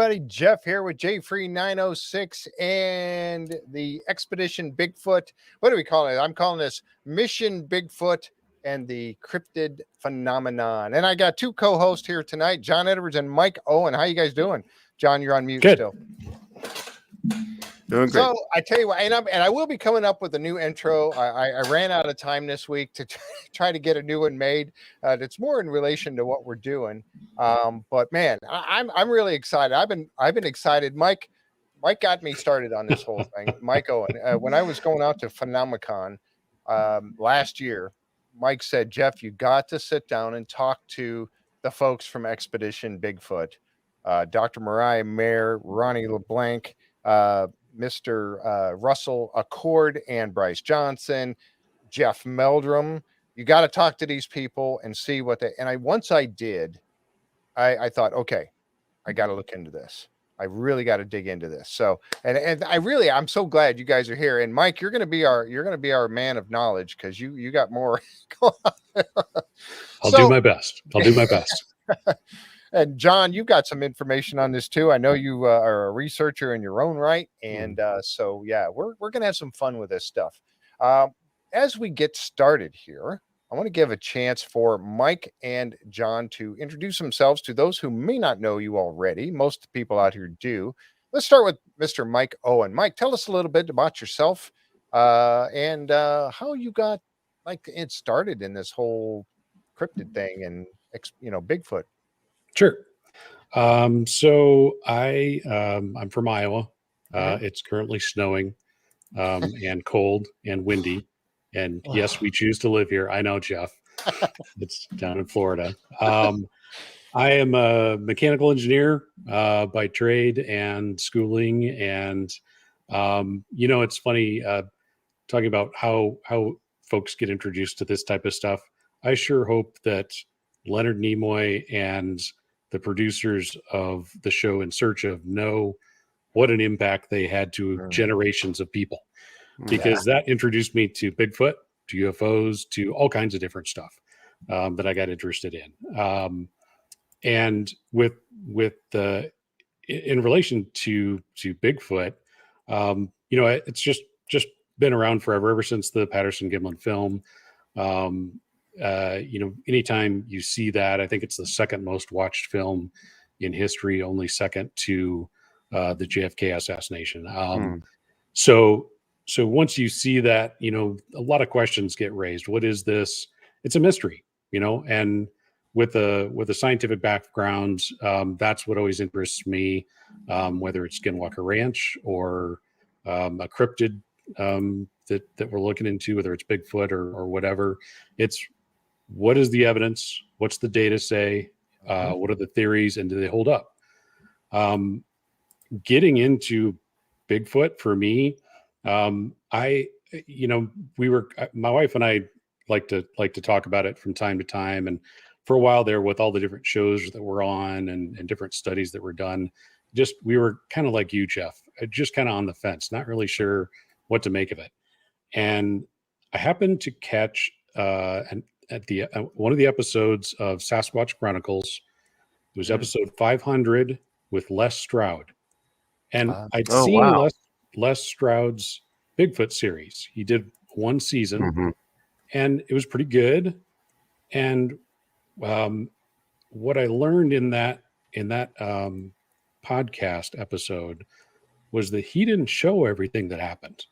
everybody. Jeff here with J-Free906 and the Expedition Bigfoot. What do we call it? I'm calling this Mission Bigfoot and the Cryptid Phenomenon. And I got two co-hosts here tonight, John Edwards and Mike Owen. How you guys doing? John, you're on mute still. Doing great. So I tell you what, and I will be coming up with a new intro. I ran out of time this week to try to get a new one made. That's more in relation to what we're doing. But man, I'm really excited. I've been excited. Mike got me started on this whole thing. Mike Owen. When I was going out to Phenomenon last year, Mike said, Jeff, you got to sit down and talk to the folks from Expedition Bigfoot, Dr. Mariah Mayer, Ronnie LeBlanc, Mr. Russell Accord, and Bryce Johnson, Jeff Meldrum. You got to talk to these people and see what they, and once I did, I thought, okay, I got to look into this. I really got to dig into this. So, and I'm so glad you guys are here. And Mike, you're going to be our man of knowledge, because you got more. I'll do my best. And John, you've got some information on this too. I know you are a researcher in your own right. And so, yeah, we're going to have some fun with this stuff. As we get started here, I want to give a chance for Mike and John to introduce themselves to those who may not know you already. Most people out here do. Let's start with Mr. Mike Owen. Mike, tell us a little bit about yourself and how you got it started in this whole cryptid thing and, Bigfoot. Sure. So I'm from Iowa. It's currently snowing and cold and windy. And yes, we choose to live here. I know, Jeff. It's down in Florida. I am a mechanical engineer by trade and schooling. And, it's funny talking about how folks get introduced to this type of stuff. I sure hope that Leonard Nimoy and the producers of the show In Search Of know what an impact they had to generations of people, because that introduced me to Bigfoot, to UFOs, to all kinds of different stuff that I got interested in. And with in relation to Bigfoot, it's just been around forever, ever since the Patterson-Gimlin film. Anytime you see that, I think it's the second most watched film in history, only second to the JFK assassination. So once you see that, a lot of questions get raised. What is this? It's a mystery, and with a scientific background, that's what always interests me, whether it's Skinwalker Ranch or a cryptid that we're looking into, whether it's Bigfoot or whatever. It's what is the evidence? What's the data say? What are the theories, and do they hold up? Getting into Bigfoot for me, my wife and I like to talk about it from time to time. And for a while there, with all the different shows that we're on and different studies that were done, we were kind of like you, Jeff, just kind of on the fence, not really sure what to make of it. And I happened to catch at the one of the episodes of Sasquatch Chronicles. It was episode 500 with Les Stroud, and I'd seen Les Stroud's Bigfoot series. He did one season, and it was pretty good. And what I learned in that podcast episode was that he didn't show everything that happened.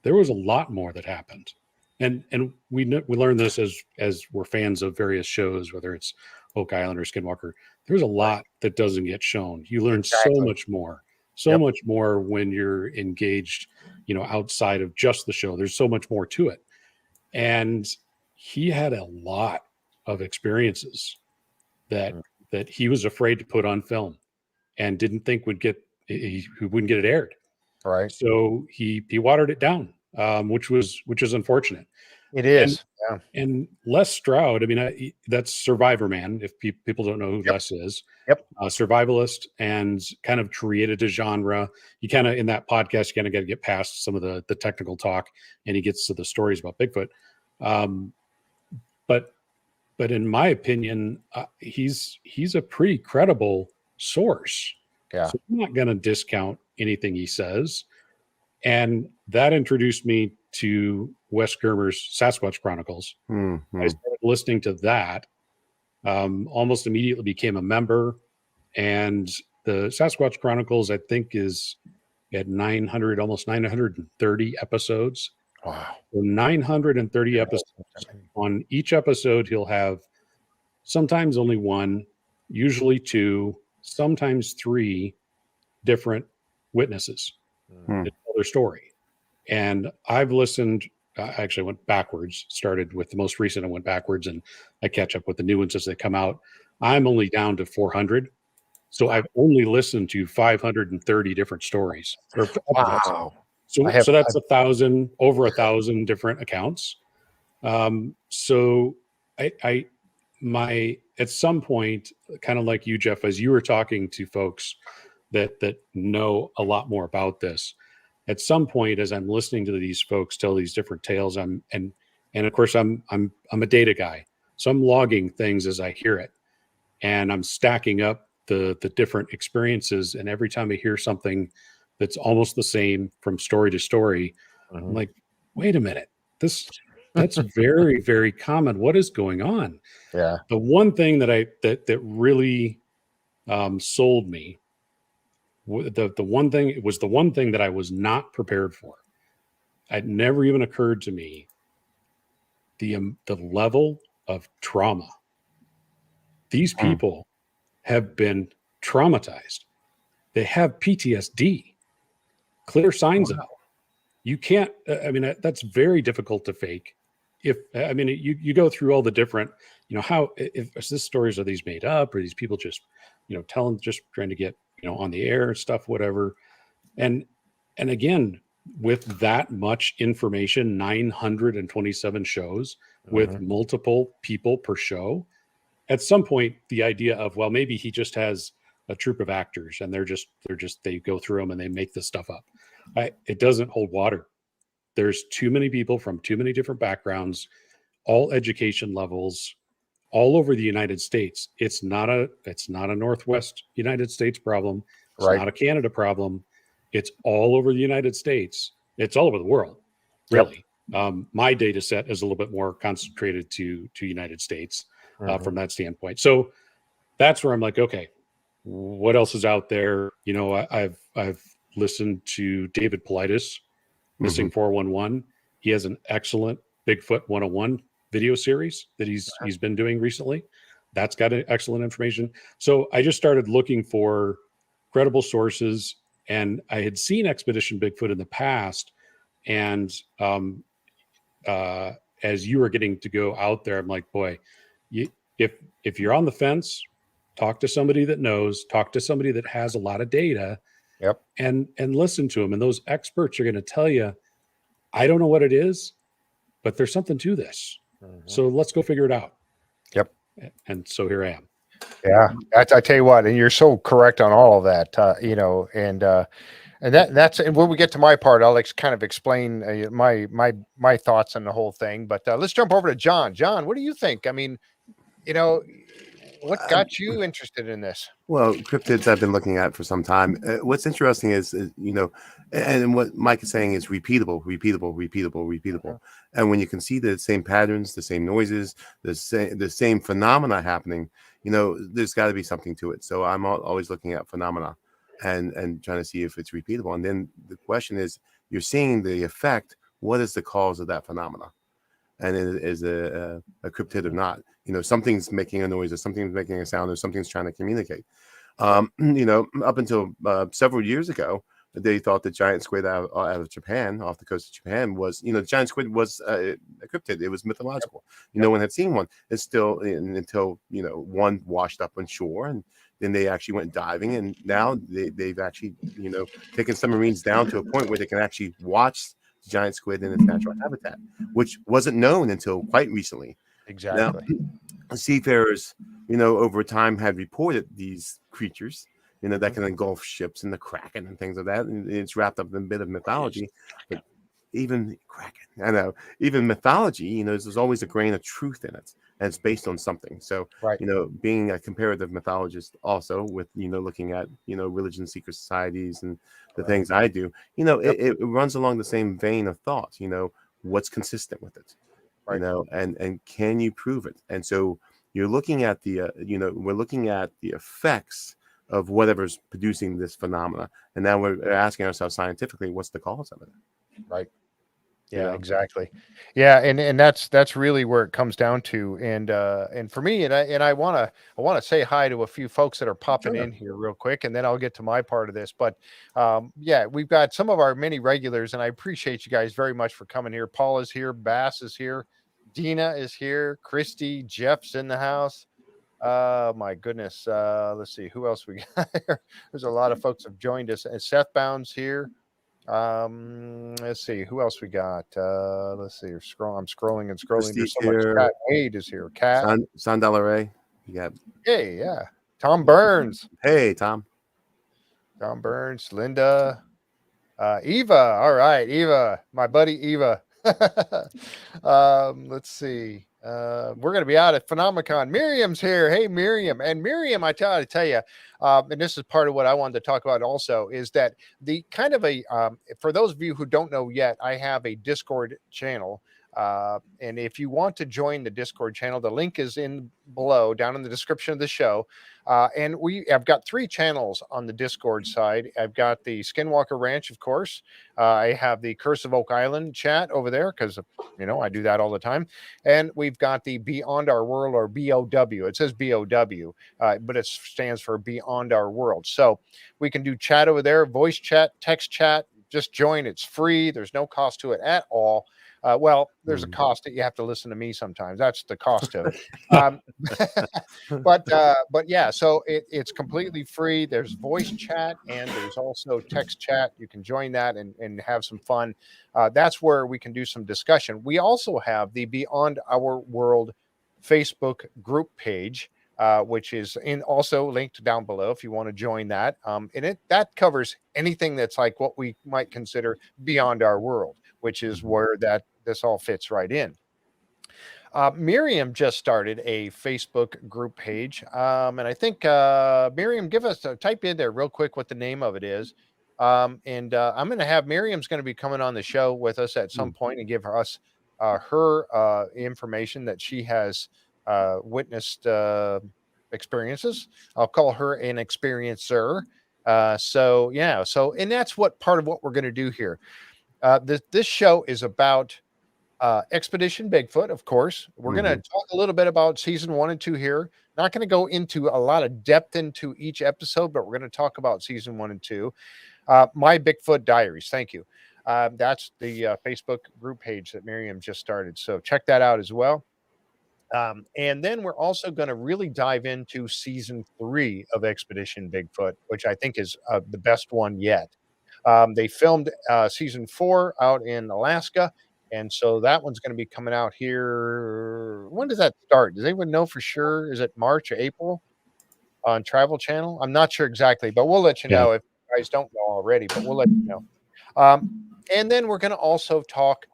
There was a lot more that happened. And we learned this as we're fans of various shows, whether it's Oak Island or Skinwalker. There's a lot that doesn't get shown. You learn so much more when you're engaged, outside of just the show. There's so much more to it. And he had a lot of experiences that he was afraid to put on film and didn't think he wouldn't get it aired. All right. So he watered it down. Which is unfortunate. It is. And Les Stroud, that's Survivor Man. If people don't know who Les is, survivalist, and kind of created a genre. You kind of, in that podcast, you kind of got to get past some of the technical talk, and he gets to the stories about Bigfoot. But in my opinion, he's a pretty credible source Yeah. So I'm not going to discount anything he says. And that introduced me to Wes Germer's Sasquatch Chronicles. I started listening to that, almost immediately became a member. And the Sasquatch Chronicles, I think, is at 900, almost 930 episodes. Wow. So 930 episodes. On each episode, he'll have sometimes only one, usually two, sometimes three different witnesses that tell their story. And I've listened, I actually went backwards, started with the most recent and went backwards, and I catch up with the new ones as they come out. I'm only down to 400. So I've only listened to 530 different stories. Wow. So that's 1,000, over 1,000 different accounts. So at some point, kind of like you, Jeff, as you were talking to folks that know a lot more about this, at some point, as I'm listening to these folks tell these different tales, and of course I'm a data guy, so I'm logging things as I hear it, and I'm stacking up the different experiences. And every time I hear something that's almost the same from story to story, I'm like, wait a minute, that's very, very common. What is going on? Yeah. The one thing that really sold me, the one thing, it was the one thing that I was not prepared for. It never even occurred to me the level of trauma. These people have been traumatized. They have PTSD, clear signs of it. You can't, I mean, that's very difficult to fake. You go through all the different, how, if this stories, are these made up, or these people just, telling, just trying to get, on the air and stuff, whatever. And again, with that much information, 927 shows with multiple people per show, at some point, the idea of, well, maybe he just has a troupe of actors and they go through them and they make this stuff up. It doesn't hold water. There's too many people from too many different backgrounds, all education levels, all over the United States. It's not a Northwest United States problem. It's not a Canada problem. It's all over the United States. It's all over the world, really. Yep. My data set is a little bit more concentrated to United States from that standpoint. So that's where I'm like, okay, what else is out there? I've listened to David Politis, Missing 411. He has an excellent Bigfoot 101 video series that he's been doing recently. That's got excellent information. So I just started looking for credible sources, and I had seen Expedition Bigfoot in the past. And as you were getting to go out there, I'm like, boy, if you're on the fence, talk to somebody that knows, talk to somebody that has a lot of data, and listen to them. And those experts are going to tell you, I don't know what it is, but there's something to this. So let's go figure it out. Yep. And so here I am. Yeah, I tell you what, and you're so correct on all of that, and that's and when we get to my part, I'll kind of explain my thoughts on the whole thing. But let's jump over to John. John, what do you think? I mean, what got you interested in this? Well, cryptids I've been looking at for some time. What's interesting is, and what Mike is saying is repeatable. And when you can see the same patterns, the same noises, the same phenomena happening, there's got to be something to it. So I'm always looking at phenomena and trying to see if it's repeatable. And then the question is, you're seeing the effect. What is the cause of that phenomena? And is a cryptid or not? Something's making a noise, or something's making a sound, or something's trying to communicate. Up until several years ago, they thought the giant squid out of Japan, off the coast of Japan, was, the giant squid was a cryptid. It was mythological. No one had seen one. It's still until one washed up on shore, and then they actually went diving, and now they've actually taken submarines down to a point where they can actually watch giant squid in its natural habitat, which wasn't known until quite recently. Exactly. Now, seafarers, over time had reported these creatures, that can engulf ships and the Kraken and things like that. And it's wrapped up in a bit of mythology. But even Kraken, I know, even mythology, there's always a grain of truth in it. and it's based on something. So, Right. being a comparative mythologist also with, looking at, religion, secret societies and the Right. things I do, it runs along the same vein of thought, what's consistent with it, Right. and can you prove it? And so you're looking at we're looking at the effects of whatever's producing this phenomena. And now we're asking ourselves scientifically, what's the cause of it? Right. You Yeah, know? exactly. Yeah, and that's really where it comes down to. And for me, I wanna say hi to a few folks that are popping Sure. in here real quick, and then I'll get to my part of this. But yeah, we've got some of our many regulars, and I appreciate you guys very much for coming here. Paul is here, Bass is here, Dina is here, Christy, Jeff's in the house. My goodness. Let's see who else we got here. There's a lot of folks have joined us, and Seth Bound's here. Let's see who else we got. Let's see. I'm scrolling and scrolling. There's Christie's so much. here. Cat Wade is here. Cat. Sandalaray. You got. Hey, yeah. Tom Burns. Hey, Tom. Tom Burns. Linda. Eva. All right, Eva. My buddy Eva. Let's see. We're going to be out at Phenomenon. Miriam's here. Hey, Miriam. And Miriam, I tell you, and this is part of what I wanted to talk about also, is that the kind of for those of you who don't know yet, I have a Discord channel. And if you want to join the Discord channel, the link is in below, down in the description of the show. And I've got 3 channels on the Discord side. I've got the Skinwalker Ranch, of course. I have the Curse of Oak Island chat over there because, I do that all the time. And we've got the Beyond Our World, or BOW. It says BOW, but it stands for Beyond Our World. So we can do chat over there, voice chat, text chat. Just join. It's free. There's no cost to it at all. Well, there's a cost that you have to listen to me sometimes. That's the cost of it. But yeah, so it's completely free. There's voice chat and there's also text chat. You can join that and have some fun. That's where we can do some discussion. We also have the Beyond Our World Facebook group page, which is also linked down below if you want to join that. And that covers anything that's like what we might consider beyond our world, which is where this all fits right in. Miriam just started a Facebook group page. And I think, Miriam, type in there real quick what the name of it is. And I'm going to have Miriam's going to be coming on the show with us at some point and give us her information that she has witnessed experiences. I'll call her an experiencer. And that's what part of what we're going to do here. This show is about Expedition Bigfoot, of course. We're going to talk a little bit about season 1 and 2 here. Not going to go into a lot of depth into each episode, but we're going to talk about season 1 and 2. My Bigfoot Diaries. Thank you. That's the Facebook group page that Miriam just started. So check that out as well. And then we're also going to really dive into season 3 of Expedition Bigfoot, which I think is the best one yet. They filmed season 4 out in Alaska. And so that one's going to be coming out here. When does that start? Does anyone know for sure? Is it March or April on Travel Channel? I'm not sure exactly, but we'll let you know if you guys don't know already, but we'll let you know. And then we're going to also talk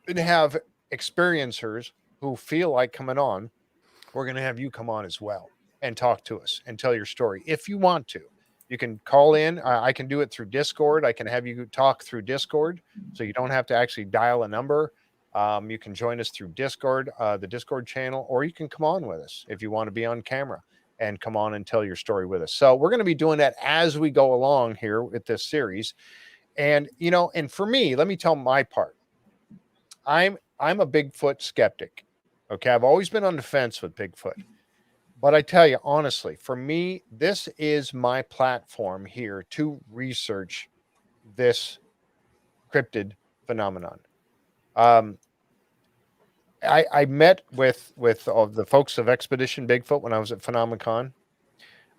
and have experiencers who feel like coming on. We're going to have you come on as well and talk to us and tell your story if you want to. You can call in. I can do it through Discord. I can have you talk through Discord, so you don't have to actually dial a number. You can join us through Discord, the Discord channel, or you can come on with us if you want to be on camera and come on and tell your story with us. So we're going to be doing that as we go along here with this series. And, and for me, let me tell my part. I'm a Bigfoot skeptic. Okay. I've always been on the fence with Bigfoot. But I tell you, honestly, for me, this is my platform here to research this cryptid phenomenon. I met with the folks of Expedition Bigfoot when I was at Phenomenon.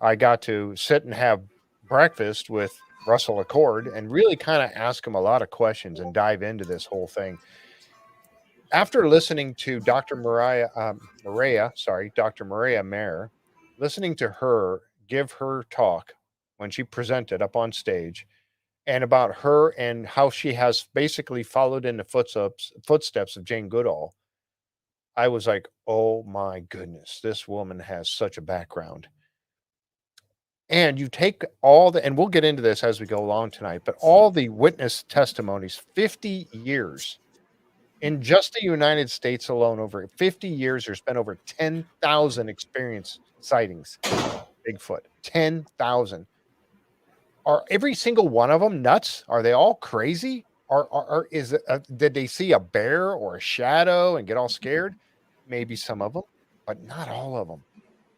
I got to sit and have breakfast with Russell Accord and really kind of ask him a lot of questions and dive into this whole thing. After listening to Dr. Dr. Maria Mayer, listening to her give her talk when she presented up on stage and about her and how she has basically followed in the footsteps of Jane Goodall, I was like, oh my goodness, this woman has such a background. And you take all the, and we'll get into this as we go along tonight, but all the witness testimonies, 50 years in just the United States alone, over 50 years, there's been over 10,000 experience sightings. Bigfoot, 10,000. Are every single one of them nuts? Are they all crazy? Is it, did they see a bear or a shadow and get all scared? Maybe some of them, but not all of them.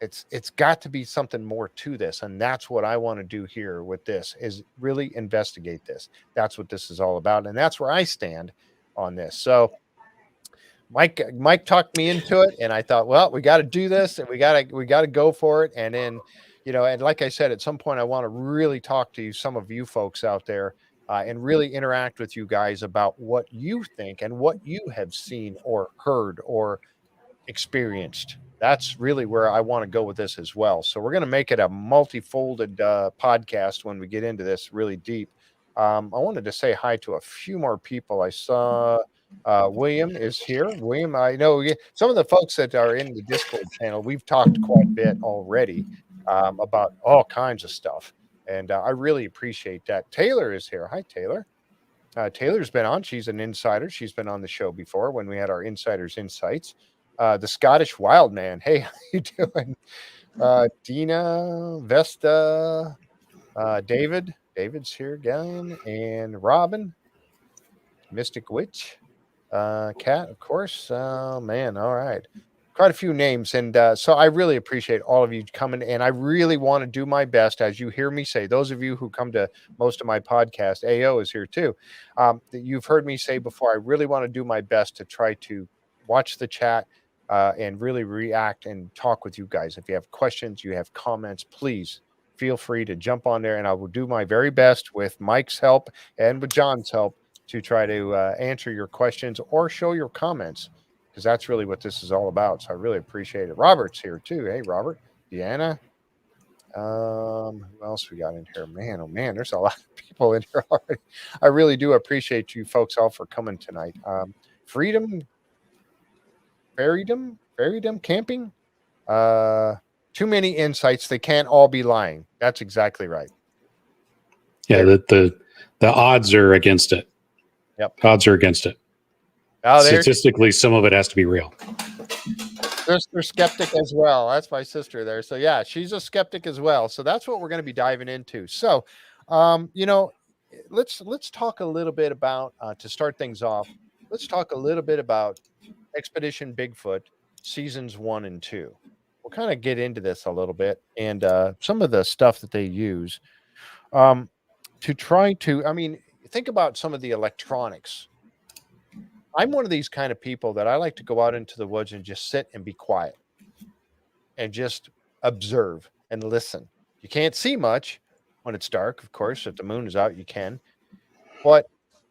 It's got to be something more to this, and that's what I want to do here with this, is really investigate this. That's what this is all about, and that's where I stand on this. So Mike talked me into it, and I thought, well, we got to do this, and we got to go for it. And then, and like I said, at some point, I want to really talk to some of you folks out there, and really interact with you guys about what you think and what you have seen or heard or experienced. That's really where I want to go with this as well. So we're going to make it a multifolded podcast when we get into this really deep. I wanted to say hi to a few more people. I saw William is here. William, I know some of the folks that are in the Discord channel, we've talked quite a bit already about all kinds of stuff. And I really appreciate that. Taylor is here. Hi, Taylor. Taylor's been on. She's an insider. She's been on the show before when we had our Insiders Insights. The Scottish Wild Man. Hey, how you doing? Dina, Vesta, David. David's here again. And Robin, Mystic Witch, Cat, of course. Man, all right. Quite a few names. And so I really appreciate all of you coming. And I really want to do my best, as you hear me say, those of you who come to most of my podcasts, AO is here too. You've heard me say before, I really want to do my best to try to watch the chat and really react and talk with you guys. If you have questions, you have comments, please feel free to jump on there, and I will do my very best with Mike's help and with John's help to try to answer your questions or show your comments, because that's really what this is all about. So I really appreciate it. Robert's here too. Hey, Robert. Deanna. Who else we got in here? Man, oh man, there's a lot of people in here already. I really do appreciate you folks all for coming tonight. Freedom camping. Too many insights. They can't all be lying. That's exactly right. Yeah, the odds are against it. Yep. Odds are against it. Statistically, some of it has to be real. They're skeptic as well. That's my sister there. So yeah, she's a skeptic as well. So that's what we're going to be diving into. So, let's talk a little bit about to start things off. Let's talk a little bit about Expedition Bigfoot seasons 1 and 2. We'll kind of get into this a little bit and some of the stuff that they use to try to. I mean, think about some of the electronics. I'm one of these kind of people that I like to go out into the woods and just sit and be quiet and just observe and listen. You can't see much when it's dark, of course. If the moon is out, you can. But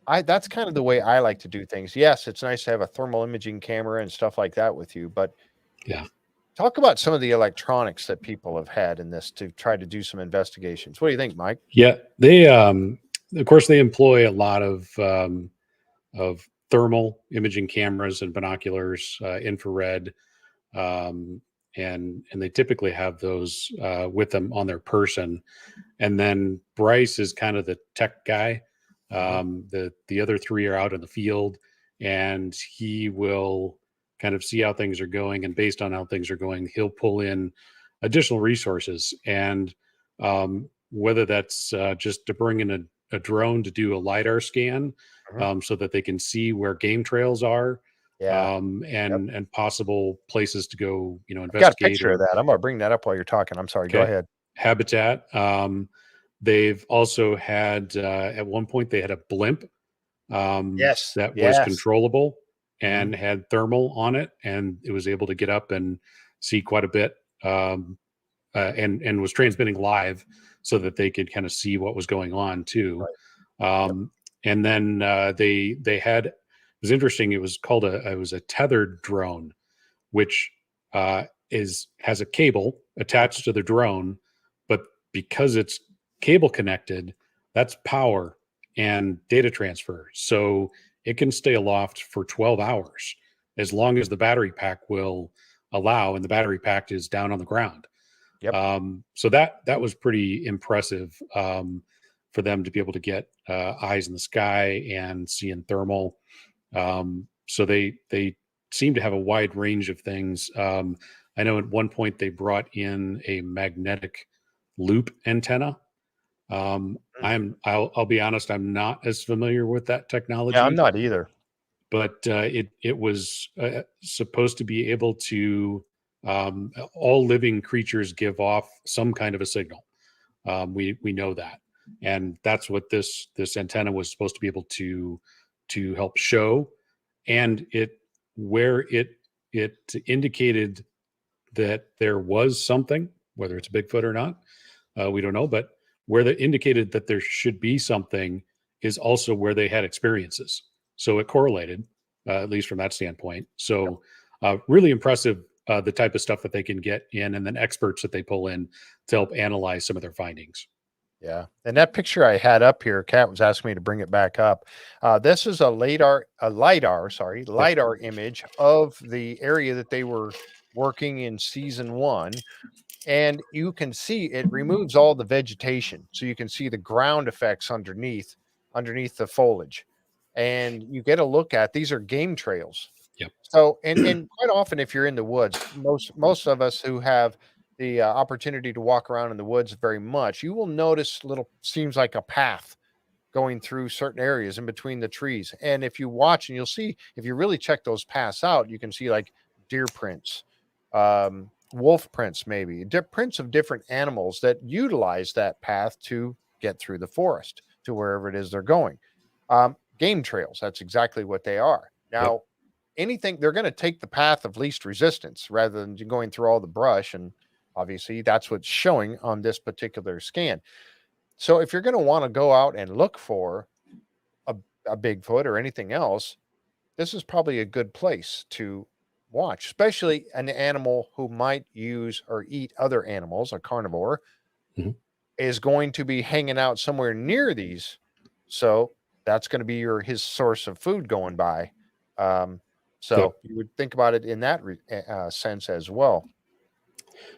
that's kind of the way I like to do things. Yes, it's nice to have a thermal imaging camera and stuff like that with you, but yeah. Talk about some of the electronics that people have had in this to try to do some investigations. What do you think, Mike? Yeah, they of course they employ a lot of thermal imaging cameras and binoculars, infrared, and they typically have those with them on their person. And then Bryce is kind of the tech guy. The other three are out in the field, and he will kind of see how things are going, and based on how things are going, he'll pull in additional resources. And whether that's just to bring in a drone to do a LiDAR scan, so that they can see where game trails are, and possible places to go, investigate. I've got a picture of that. I'm going to bring that up while you're talking. I'm sorry. Okay. Go ahead. Habitat. They've also had, at one point, they had a blimp that was controllable and had thermal on it, and it was able to get up and see quite a bit, and was transmitting live so that they could kind of see what was going on too. Right. And then they had, it was interesting. It was called it was a tethered drone, which has a cable attached to the drone, but because it's cable connected, that's power and data transfer. So it can stay aloft for 12 hours as long as the battery pack will allow, and the battery pack is down on the ground. Yep. So that was pretty impressive for them to be able to get eyes in the sky and seeing thermal. So they seem to have a wide range of things. I know at one point they brought in a magnetic loop antenna. I'll be honest, I'm not as familiar with that technology. Yeah, I'm not either. But it was supposed to be able to, all living creatures give off some kind of a signal. We know that, and that's what this antenna was supposed to be able to help show. And where it indicated that there was something, whether it's Bigfoot or not, we don't know, but where they indicated that there should be something is also where they had experiences. So it correlated, at least from that standpoint. So really impressive, the type of stuff that they can get in, and then experts that they pull in to help analyze some of their findings. Yeah. And that picture I had up here, Kat was asking me to bring it back up. This is a lidar image of the area that they were working in season 1. And you can see it removes all the vegetation. So you can see the ground effects underneath the foliage. And you get a look at, these are game trails. Yep. So, and quite often, if you're in the woods, most of us who have the opportunity to walk around in the woods very much, you will notice seems like a path going through certain areas in between the trees. And if you watch, and you'll see, if you really check those paths out, you can see like deer prints, wolf prints, maybe prints of different animals that utilize that path to get through the forest to wherever it is they're going. Game trails, that's exactly what they are. Now, anything, they're going to take the path of least resistance rather than going through all the brush. And obviously that's what's showing on this particular scan. So if you're going to want to go out and look for a Bigfoot or anything else, this is probably a good place to watch, especially an animal who might use or eat other animals. A carnivore is going to be hanging out somewhere near these. So that's going to be his source of food going by. So you would think about it in that sense as well.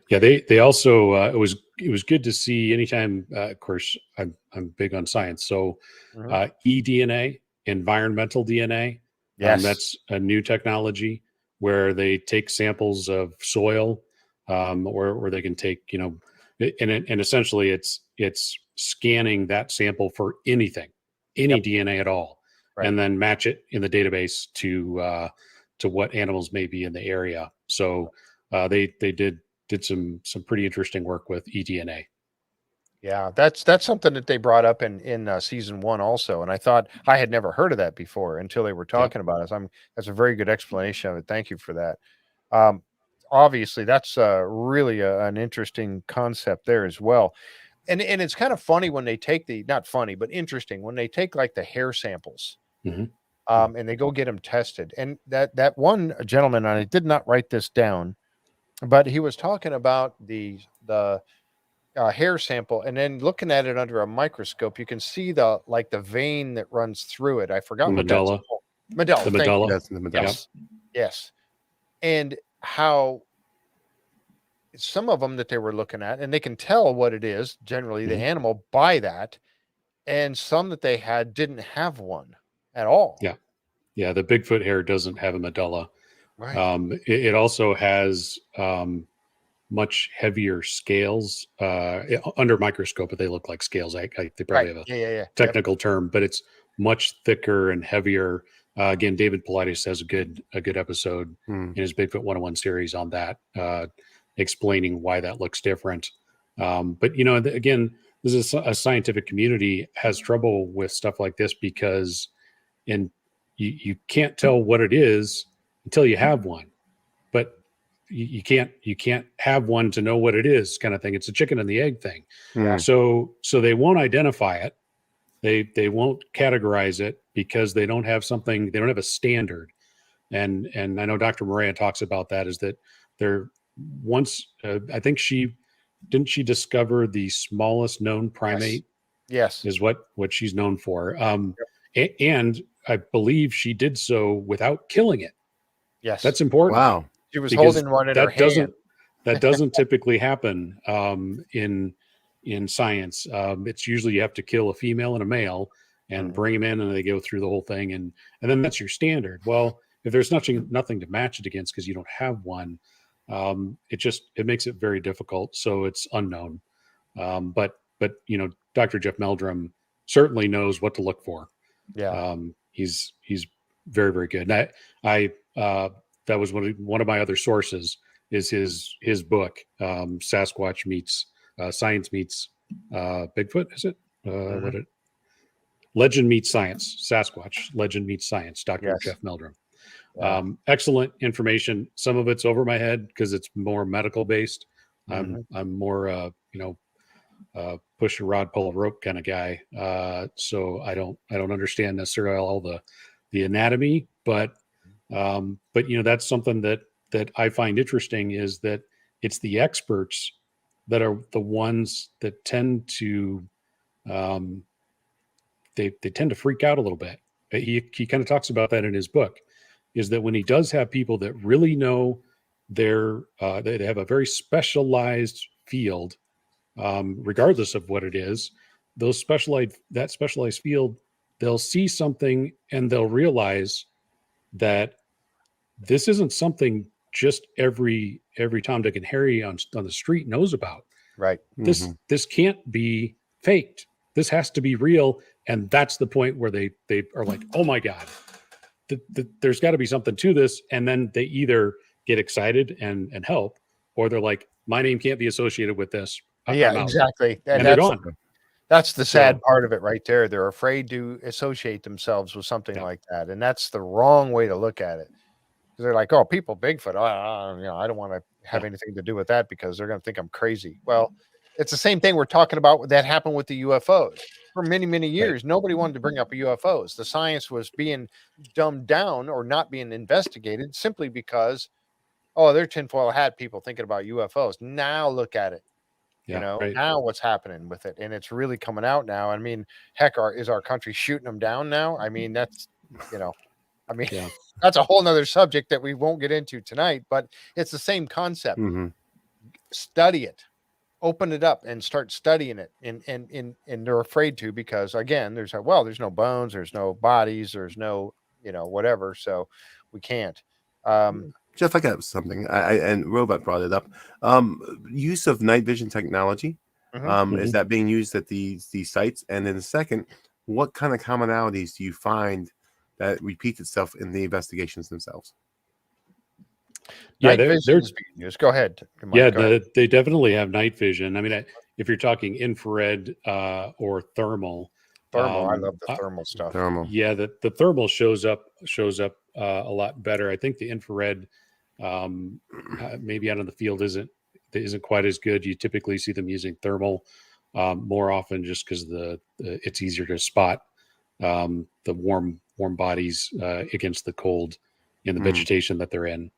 Yeah, they also it was good to see anytime. Of course, I'm big on science, so eDNA, environmental DNA. Yes, that's a new technology where they take samples of soil, or they can take, and essentially it's scanning that sample for any DNA at all, and then match it in the database to what animals may be in the area. So they did some pretty interesting work with eDNA. Yeah, that's something that they brought up in season 1 also, and I thought I had never heard of that before until they were talking about it. So that's a very good explanation of it. Thank you for that. Obviously, that's really an interesting concept there as well. And it's kind of funny when they take not funny, but interesting when they take like the hair samples, and they go get them tested. And that one gentleman, and I did not write this down, but he was talking about the hair sample, and then looking at it under a microscope, you can see the vein that runs through it. I forgot the medulla. Medulla. The medulla. That's in the medulla. Yes. And how some of them that they were looking at, and they can tell what it is, generally the animal, by that, and some that they had didn't have one at all. Yeah, the Bigfoot hair doesn't have a medulla. Right. It also has much heavier scales under microscope, but they look like scales. They probably have a technical term, but it's much thicker and heavier. Again, David Paulides has a good episode in his Bigfoot 101 series on that, explaining why that looks different. But again, this is a scientific community has trouble with stuff like this because you can't tell what it is until you have one, but you can't have one to know what it is, kind of thing. It's a chicken and the egg thing. Yeah. So they won't identify it. They won't categorize it because they don't have something. They don't have a standard. And I know Dr. Moran talks about that, is that they're once I think she discover the smallest known primate. Yes. Is what she's known for. And I believe she did so without killing it. Yes. That's important. Wow. She was because holding one in her that doesn't hand. that doesn't typically happen in science. It's usually you have to kill a female and a male and Mhm. bring them in, and they go through the whole thing, and then that's your standard. Well, if there's nothing to match it against because you don't have one, it makes it very difficult. So it's unknown. But Dr. Jeff Meldrum certainly knows what to look for. Yeah. He's very, very good. And I that was one of my other sources is his book, Sasquatch meets Science meets Bigfoot. Is it what it? Legend meets Science. Sasquatch. Legend meets Science. Dr. Yes. Jeff Meldrum. Yeah. Excellent information. Some of it's over my head because it's more medical based. I'm more push a rod, pull a rope kind of guy. So I don't understand necessarily all the anatomy, but that's something that I find interesting is that it's the experts that are the ones that tend to they tend to freak out a little bit. He kind of talks about that in his book, is that when he does have people that really know they have a very specialized field, regardless of what it is, that specialized field, they'll see something and they'll realize that this isn't something just every Tom, Dick, and Harry on the street knows about. Right. This can't be faked. This has to be real. And that's the point where they are like, oh my God, there's got to be something to this. And then they either get excited and help, or they're like, my name can't be associated with this. Yeah, exactly. And they're gone. That's the sad part of it right there. They're afraid to associate themselves with something like that. And that's the wrong way to look at it. Because they're like, oh, people, Bigfoot. I don't want to have anything to do with that because they're going to think I'm crazy. Well, it's the same thing we're talking about that happened with the UFOs. For many, many years, nobody wanted to bring up UFOs. The science was being dumbed down or not being investigated simply because, they're tinfoil hat people thinking about UFOs. Now look at it. Now what's happening with it, and it's really coming out now. I mean, heck, is our country shooting them down now? I mean, that's that's a whole nother subject that we won't get into tonight, but it's the same concept. Study it, open it up and start studying it, and they're afraid to, because again, there's no bones, there's no bodies, there's no whatever, so we can't. Jeff, I got something. And Robot brought it up. Use of night vision technology. Is that being used at these sites? And then the second, what kind of commonalities do you find that repeats itself in the investigations themselves? Yeah, go ahead. They definitely have night vision. I mean, if you're talking infrared or thermal. I love the thermal stuff. Yeah, the thermal shows up a lot better. I think the infrared, maybe out in the field isn't quite as good. You typically see them using thermal more often, just because it's easier to spot the warm bodies against the cold in the vegetation that they're in.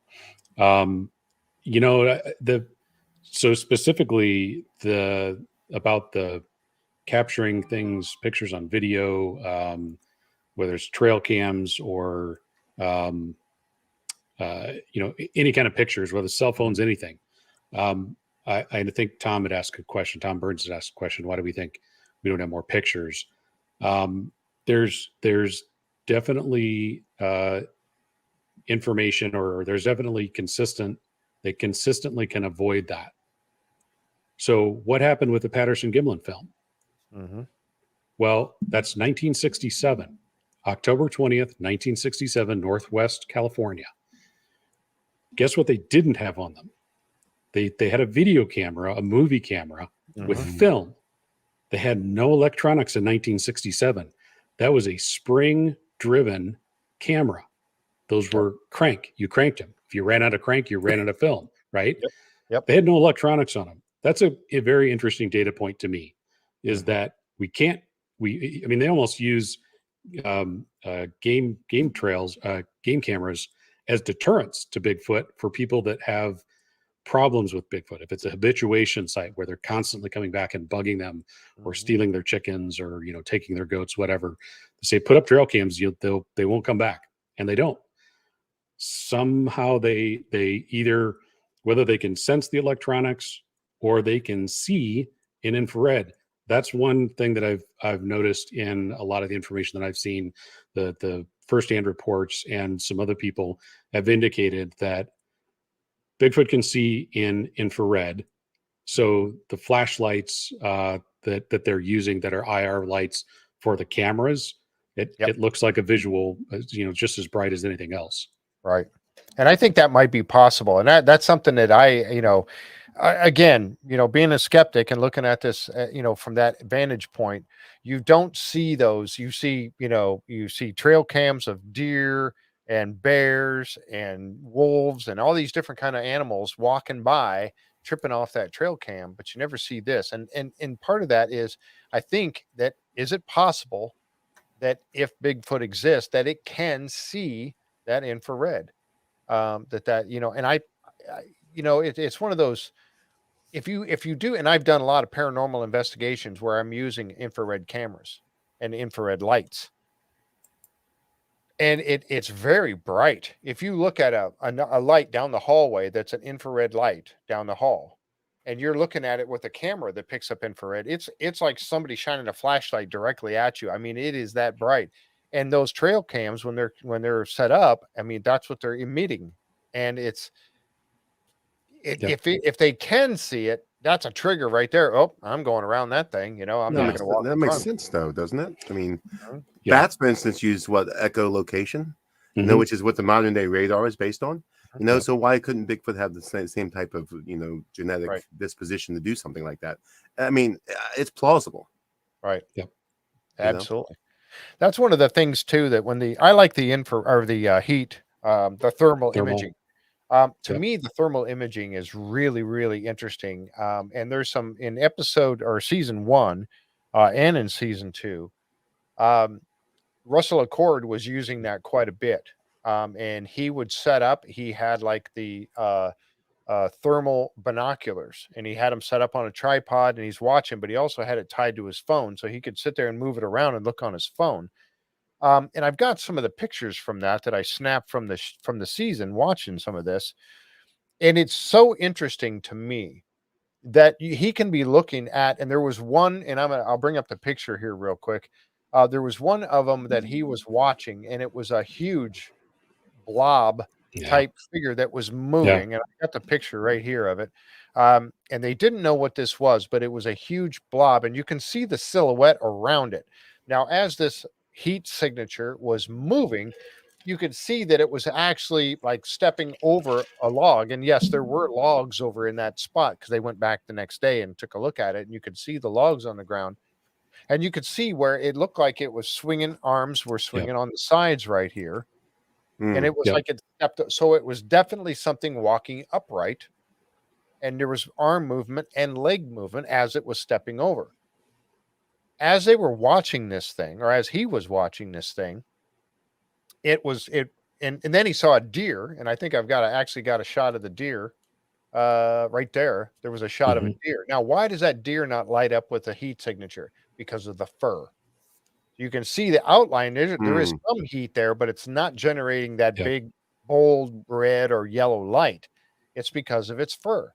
So specifically about the capturing pictures on video, whether it's trail cams or any kind of pictures, whether it's cell phones, anything. I think Tom had asked a question. Tom Burns had asked a question. Why do we think we don't have more pictures? There's definitely information, or there's definitely they consistently can avoid that. So what happened with the Patterson-Gimlin film? Well, that's 1967, October 20th, 1967, Northwest California. Guess what they didn't have on them? They had a video camera, a movie camera with film. They had no electronics in 1967. That was a spring-driven camera. Those were crank. You cranked them. If you ran out of crank, you ran out of film, right? Yep. They had no electronics on them. That's a very interesting data point to me, is that they almost use game cameras as deterrents to Bigfoot for people that have problems with Bigfoot. If it's a habituation site where they're constantly coming back and bugging them or stealing their chickens or taking their goats, whatever, they say put up trail cams, they won't come back, and they don't. somehow they either, whether they can sense the electronics or they can see in infrared. That's one thing that I've noticed in a lot of the information that I've seen. The firsthand reports and some other people have indicated that Bigfoot can see in infrared. So the flashlights that they're using, that are IR lights for the cameras, it looks like a visual, just as bright as anything else. Right. And I think that might be possible. And that's something that again, being a skeptic and looking at this, from that vantage point, you don't see those. You see, you see trail cams of deer and bears and wolves and all these different kind of animals walking by, tripping off that trail cam, but you never see this. And part of that is, I think that, is it possible that if Bigfoot exists, that it can see that infrared, it's one of those, if you do, and I've done a lot of paranormal investigations where I'm using infrared cameras and infrared lights, and it's very bright. If you look at a light down the hallway, that's an infrared light down the hall, and you're looking at it with a camera that picks up infrared, it's like somebody shining a flashlight directly at you. I mean, it is that bright. And those trail cams, when they're set up, I mean, that's what they're emitting. And if they can see it, that's a trigger right there. Oh, I'm going around that thing. I'm not going to walk. That makes sense, though, doesn't it? I mean, Yeah. bats, for instance, use echolocation, which is what the modern day radar is based on. So why couldn't Bigfoot have the same type of genetic disposition to do something like that? I mean, it's plausible. Right. Yep. Absolutely. That's one of the things too, that I like the heat, the thermal imaging. To me, the thermal imaging is really, really interesting. And there's some in episode or season 1, and in season 2, Russell Accord was using that quite a bit. And he would set up, he had like the, thermal binoculars, and he had them set up on a tripod, and he's watching, but he also had it tied to his phone so he could sit there and move it around and look on his phone. And I've got some of the pictures from that I snapped from the season watching some of this. And it's so interesting to me that he can be looking at, and there was one, and I'll bring up the picture here real quick. There was one of them that he was watching, and it was a huge blob type figure that was moving. And I got the picture right here of it. And they didn't know what this was, but it was a huge blob, and you can see the silhouette around it. Now, as this heat signature was moving, you could see that it was actually like stepping over a log. And yes, there were logs over in that spot, because they went back the next day and took a look at it, and you could see the logs on the ground, and you could see where it looked like it was swinging. Arms were swinging on the sides right here. And it was like it stepped. So it was definitely something walking upright, and there was arm movement and leg movement as it was stepping over. As they were watching this thing, or as he was watching this thing, and then he saw a deer, and I think I've actually got a shot of the deer right there. There was a shot of a deer. Now, why does that deer not light up with a heat signature? Because of the fur. You can see the outline. There is some heat there, but it's not generating that big, bold red or yellow light. It's because of its fur.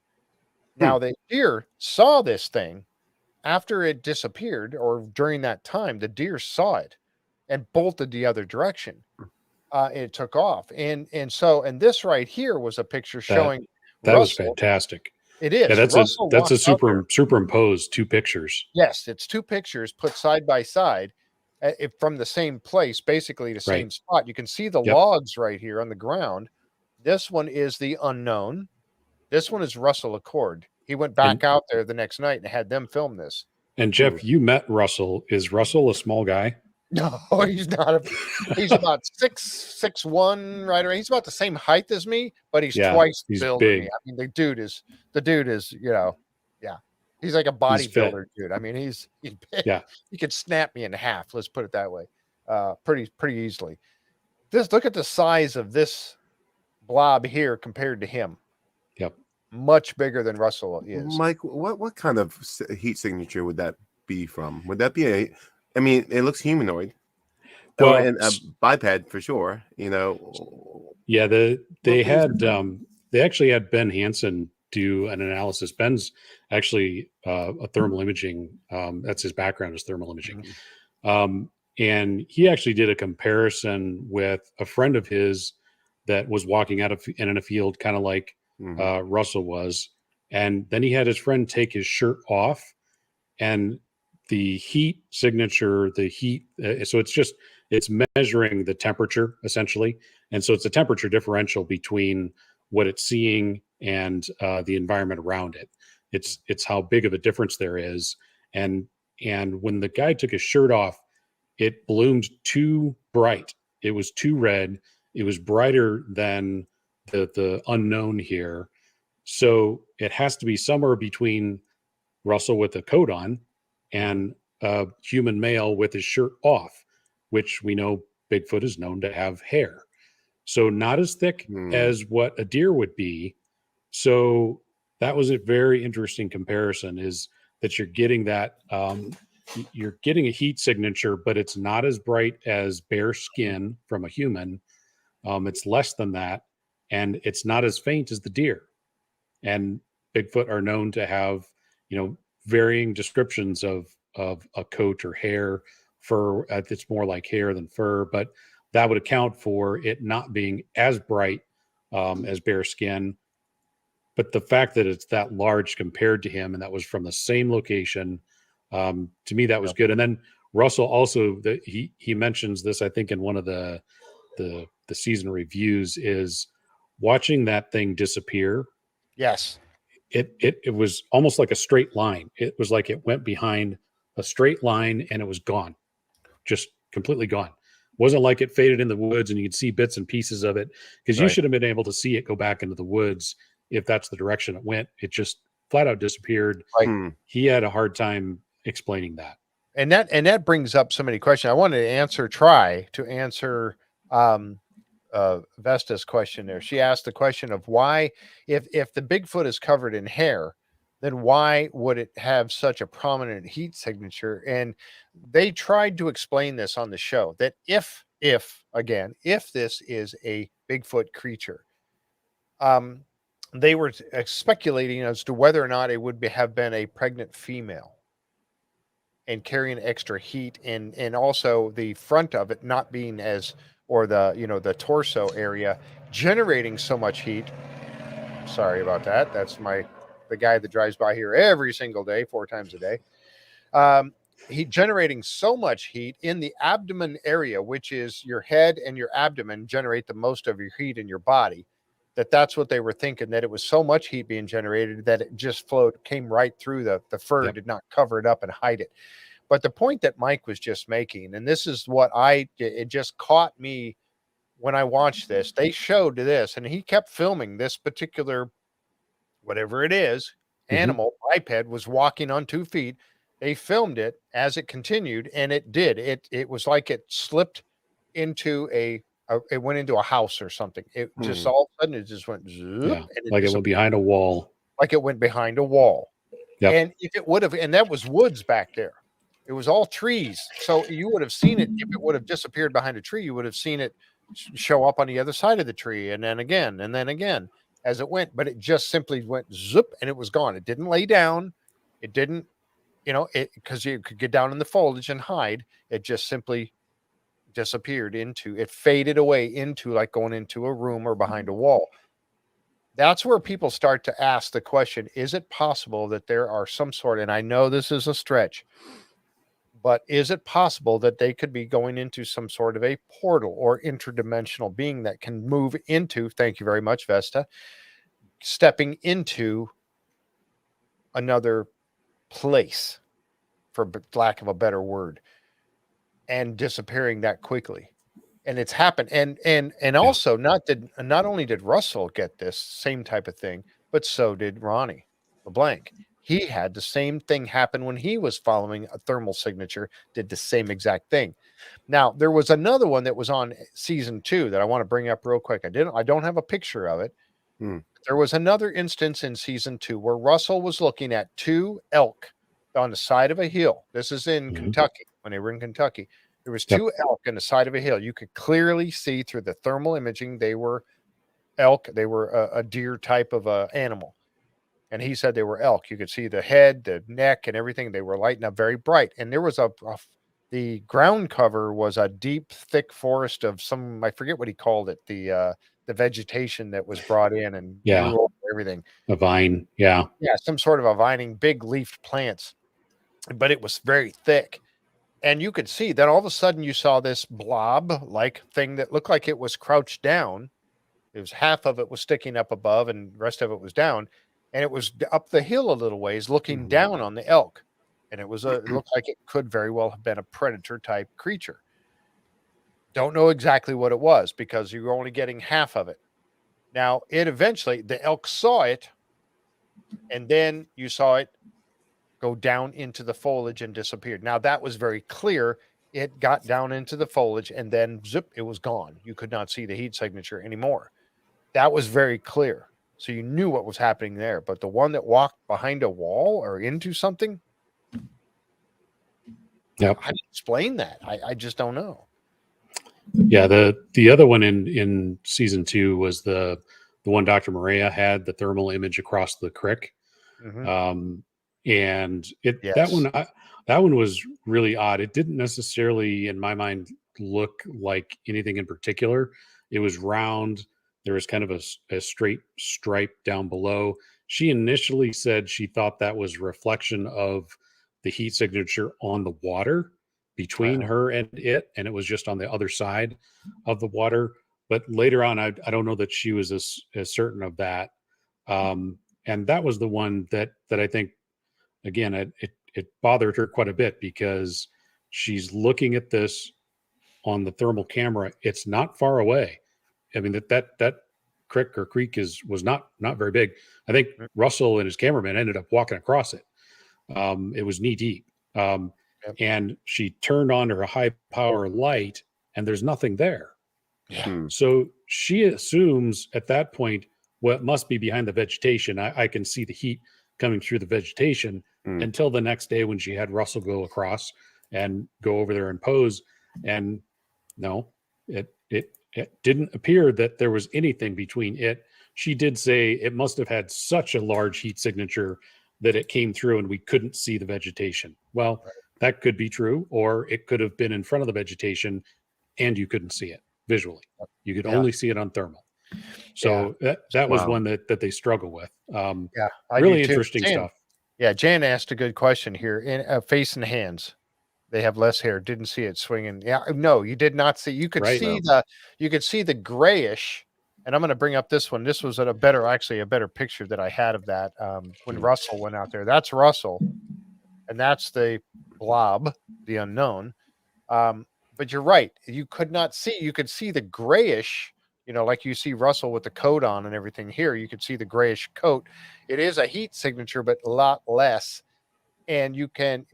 Now, the deer saw this thing after it disappeared, or during that time. The deer saw it and bolted the other direction. It took off. And this right here was a picture showing that was fantastic. It is. Yeah, that's a superimposed 2 pictures. Yes, it's 2 pictures put side by side, from the same place, basically the same spot. You can see the logs right here on the ground. This one is the unknown. This one is Russell Accord. He went back out there the next night and had them film this. And Jeff, you met Russell. Is Russell a small guy? No, he's not. He's about 6'1", right around. He's about the same height as me, but he's twice the build of me. I mean, the dude is, he's like a bodybuilder dude. I mean, he's big. Yeah. He could snap me in half. Let's put it that way. Pretty easily. Look at the size of this blob here compared to him. Yep. Much bigger than Russell is. Mike, what kind of heat signature would that be from? Would that be I mean, it looks humanoid. Well, and a biped for sure, Yeah, they actually had Ben Hansen do an analysis. Ben's actually a thermal imaging. That's his background, is thermal imaging. And he actually did a comparison with a friend of his that was walking out in a field, kind of like Russell was. And then he had his friend take his shirt off, and the heat signature, so it's measuring the temperature essentially. And so it's a temperature differential between what it's seeing and the environment around it. It's how big of a difference there is. And when the guy took his shirt off, it bloomed too bright. It was too red. It was brighter than the unknown here. So it has to be somewhere between Russell with a coat on and a human male with his shirt off, which we know Bigfoot is known to have hair. So not as thick as what a deer would be. So that was a very interesting comparison, is that you're getting that, you're getting a heat signature, but it's not as bright as bare skin from a human. It's less than that, and it's not as faint as the deer. And Bigfoot are known to have, varying descriptions of a coat or hair, fur. It's more like hair than fur, but that would account for it not being as bright as bare skin. But the fact that it's that large compared to him, and that was from the same location, to me, that was good. And then Russell also, he mentions this, I think, in one of the season reviews, is watching that thing disappear. Yes. It was almost like a straight line. It was like it went behind a straight line and it was gone, just completely gone. Wasn't like it faded in the woods and you could see bits and pieces of it, because you should have been able to see it go back into the woods if that's the direction it went. It just flat out disappeared. He had a hard time explaining that. And that brings up so many questions. I wanted to try to answer Vesta's question there. She asked the question of why, if the Bigfoot is covered in hair, then why would it have such a prominent heat signature? And they tried to explain this on the show, that if this is a Bigfoot creature, they were speculating as to whether or not it would have been a pregnant female and carrying extra heat, and also the front of it not being or the torso area generating so much heat. Sorry about that. That's the guy that drives by here every single day, 4 times a day. He generating so much heat in the abdomen area, which is your head and your abdomen generate the most of your heat in your body. That's what they were thinking, that it was so much heat being generated that it just came right through the fur, did not cover it up and hide it. But the point that Mike was just making, and this is what it just caught me when I watched this, they showed this, and he kept filming this particular, whatever it is, animal, biped, was walking on 2 feet. They filmed it as it continued, and it was like it slipped into it went into a house or something. It just all of a sudden it just went zoop, and like it went behind a wall. Like it went behind a wall. Yep. And if it would have, and that was woods back there. It was all trees. So you would have seen it. If it would have disappeared behind a tree, you would have seen it show up on the other side of the tree, and then again as it went. But it just simply went zip, and it was gone. It didn't lay down. It didn't, because you could get down in the foliage and hide. It just simply disappeared it faded away into like going into a room or behind a wall. That's where people start to ask the question, is it possible that there are some sort, and I know this is a stretch, but is it possible that they could be going into some sort of a portal or interdimensional being that can move into, thank you very much, Vesta, stepping into another place, for lack of a better word, and disappearing that quickly? And it's happened. And also not only did Russell get this same type of thing, but so did Ronnie LeBlanc. He had the same thing happen when he was following a thermal signature, did the same exact thing. Now, there was another one that was on season 2 that I want to bring up real quick. I don't have a picture of it. There was another instance in season 2 where Russell was looking at 2 elk on the side of a hill. This is in Kentucky, when they were in Kentucky. There was 2 elk on the side of a hill. You could clearly see through the thermal imaging they were elk. They were a deer type of animal. And he said they were elk. You could see the head, the neck, and everything. They were lighting up very bright. And there was the ground cover was a deep, thick forest of some, I forget what he called it, the vegetation that was brought in and Yeah. grew over everything. A vine. Yeah. Yeah, some sort of a vining, big leafed plants. But it was very thick. And you could see then all of a sudden you saw this blob like thing that looked like it was crouched down. It was half of it was sticking up above and the rest of it was down. And it was up the hill a little ways looking down on the elk. And it looked like it could very well have been a predator type creature. Don't know exactly what it was because you were only getting half of it. Now, the elk saw it, and then you saw it go down into the foliage and disappeared. Now, that was very clear. It got down into the foliage and then zip, it was gone. You could not see the heat signature anymore. That was very clear. So you knew what was happening there. But the one that walked behind a wall or into something, Yep. how do you explain that? I just don't know. Yeah, the other one in season 2 was the one Dr. Maria had, the thermal image across the creek. Mhm. And Yes. that one was really odd. It didn't necessarily, in my mind, look like anything in particular. It was round. There was kind of a straight stripe down below. She initially said she thought that was a reflection of the heat signature on the water between her and it was just on the other side of the water. But later on, I don't know that she was as certain of that. And that was the one that I think, again, it bothered her quite a bit because she's looking at this on the thermal camera. It's not far away. I mean, that creek was not very big. I think Russell and his cameraman ended up walking across it. It was knee deep. And she turned on her high power light and there's nothing there. Yeah. So she assumes at that point, well, it must be behind the vegetation. I can see the heat coming through the vegetation until the next day when she had Russell go across and go over there and pose. And no, it didn't appear that there was anything between it. She did say it must have had such a large heat signature that it came through and we couldn't see the vegetation. Well, that could be true, or it could have been in front of the vegetation and you couldn't see it visually. You could only see it on thermal. So that was one that they struggle with. Really interesting stuff. Yeah, Jan asked a good question here. In face and hands, they have less hair. Didn't see it swinging. Yeah, no, you did not see. You could see the grayish. And I'm going to bring up this one. This was a better picture that I had of that when Russell went out there. That's Russell, and that's the blob, the unknown. But you're right. You could not see. You could see the grayish. Like you see Russell with the coat on and everything here. You could see the grayish coat. It is a heat signature, but a lot less. And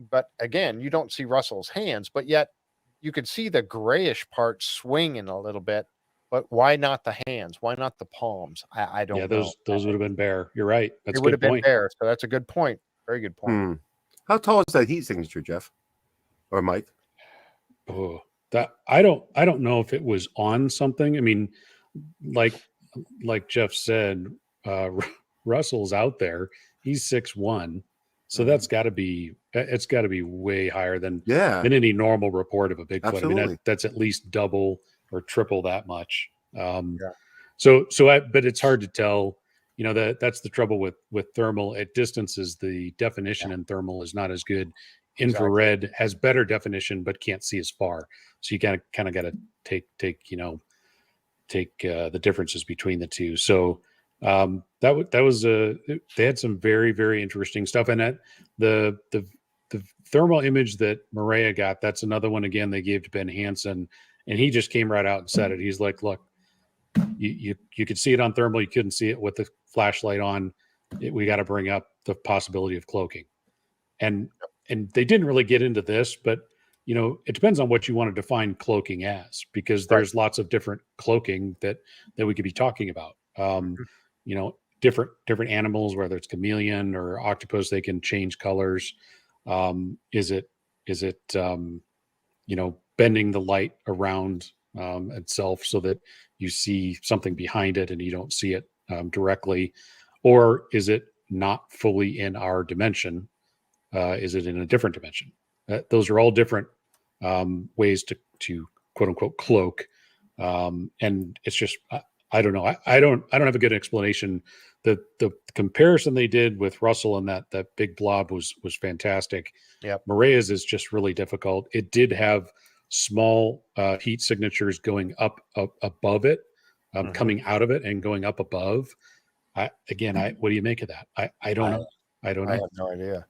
but again, you don't see Russell's hands, but yet you could see the grayish part swinging a little bit. But why not the hands? Why not the palms? I don't know. Those would have been bare. You're right. That's it would have been bare. So that's a good point. Very good point. How tall is that heat signature, Jeff or Mike? Oh, that I don't know if it was on something. I mean, like Jeff said, Russell's out there. He's 6'1", so it's got to be way higher than any normal report of a Bigfoot. Absolutely. I mean, that's at least double or triple that much. But it's hard to tell. That's the trouble with thermal at distances. The definition in thermal is not as good. Infrared has better definition, but can't see as far. So you kind of got to take the differences between the two. So they had some very, very interesting stuff. And the thermal image that Maria got, that's another one again they gave to Ben Hansen, and he just came right out and said it. He's like, look, you could see it on thermal, you couldn't see it with the flashlight on. We got to bring up the possibility of cloaking. And they didn't really get into this, but it depends on what you want to define cloaking as, because there's lots of different cloaking that we could be talking about. Different animals, whether it's chameleon or octopus, they can change colors. Is it bending the light around itself, so that you see something behind it and you don't see it directly? Or is it not fully in our dimension? Is it in a different dimension? Those are all different ways to quote unquote cloak. And it's just, I don't know. I don't have a good explanation. The comparison they did with Russell and that big blob was fantastic. Yep. Maria's is just really difficult. It did have small heat signatures going up above it, coming out of it and going up above. What do you make of that? I don't know. I don't know. I have no idea.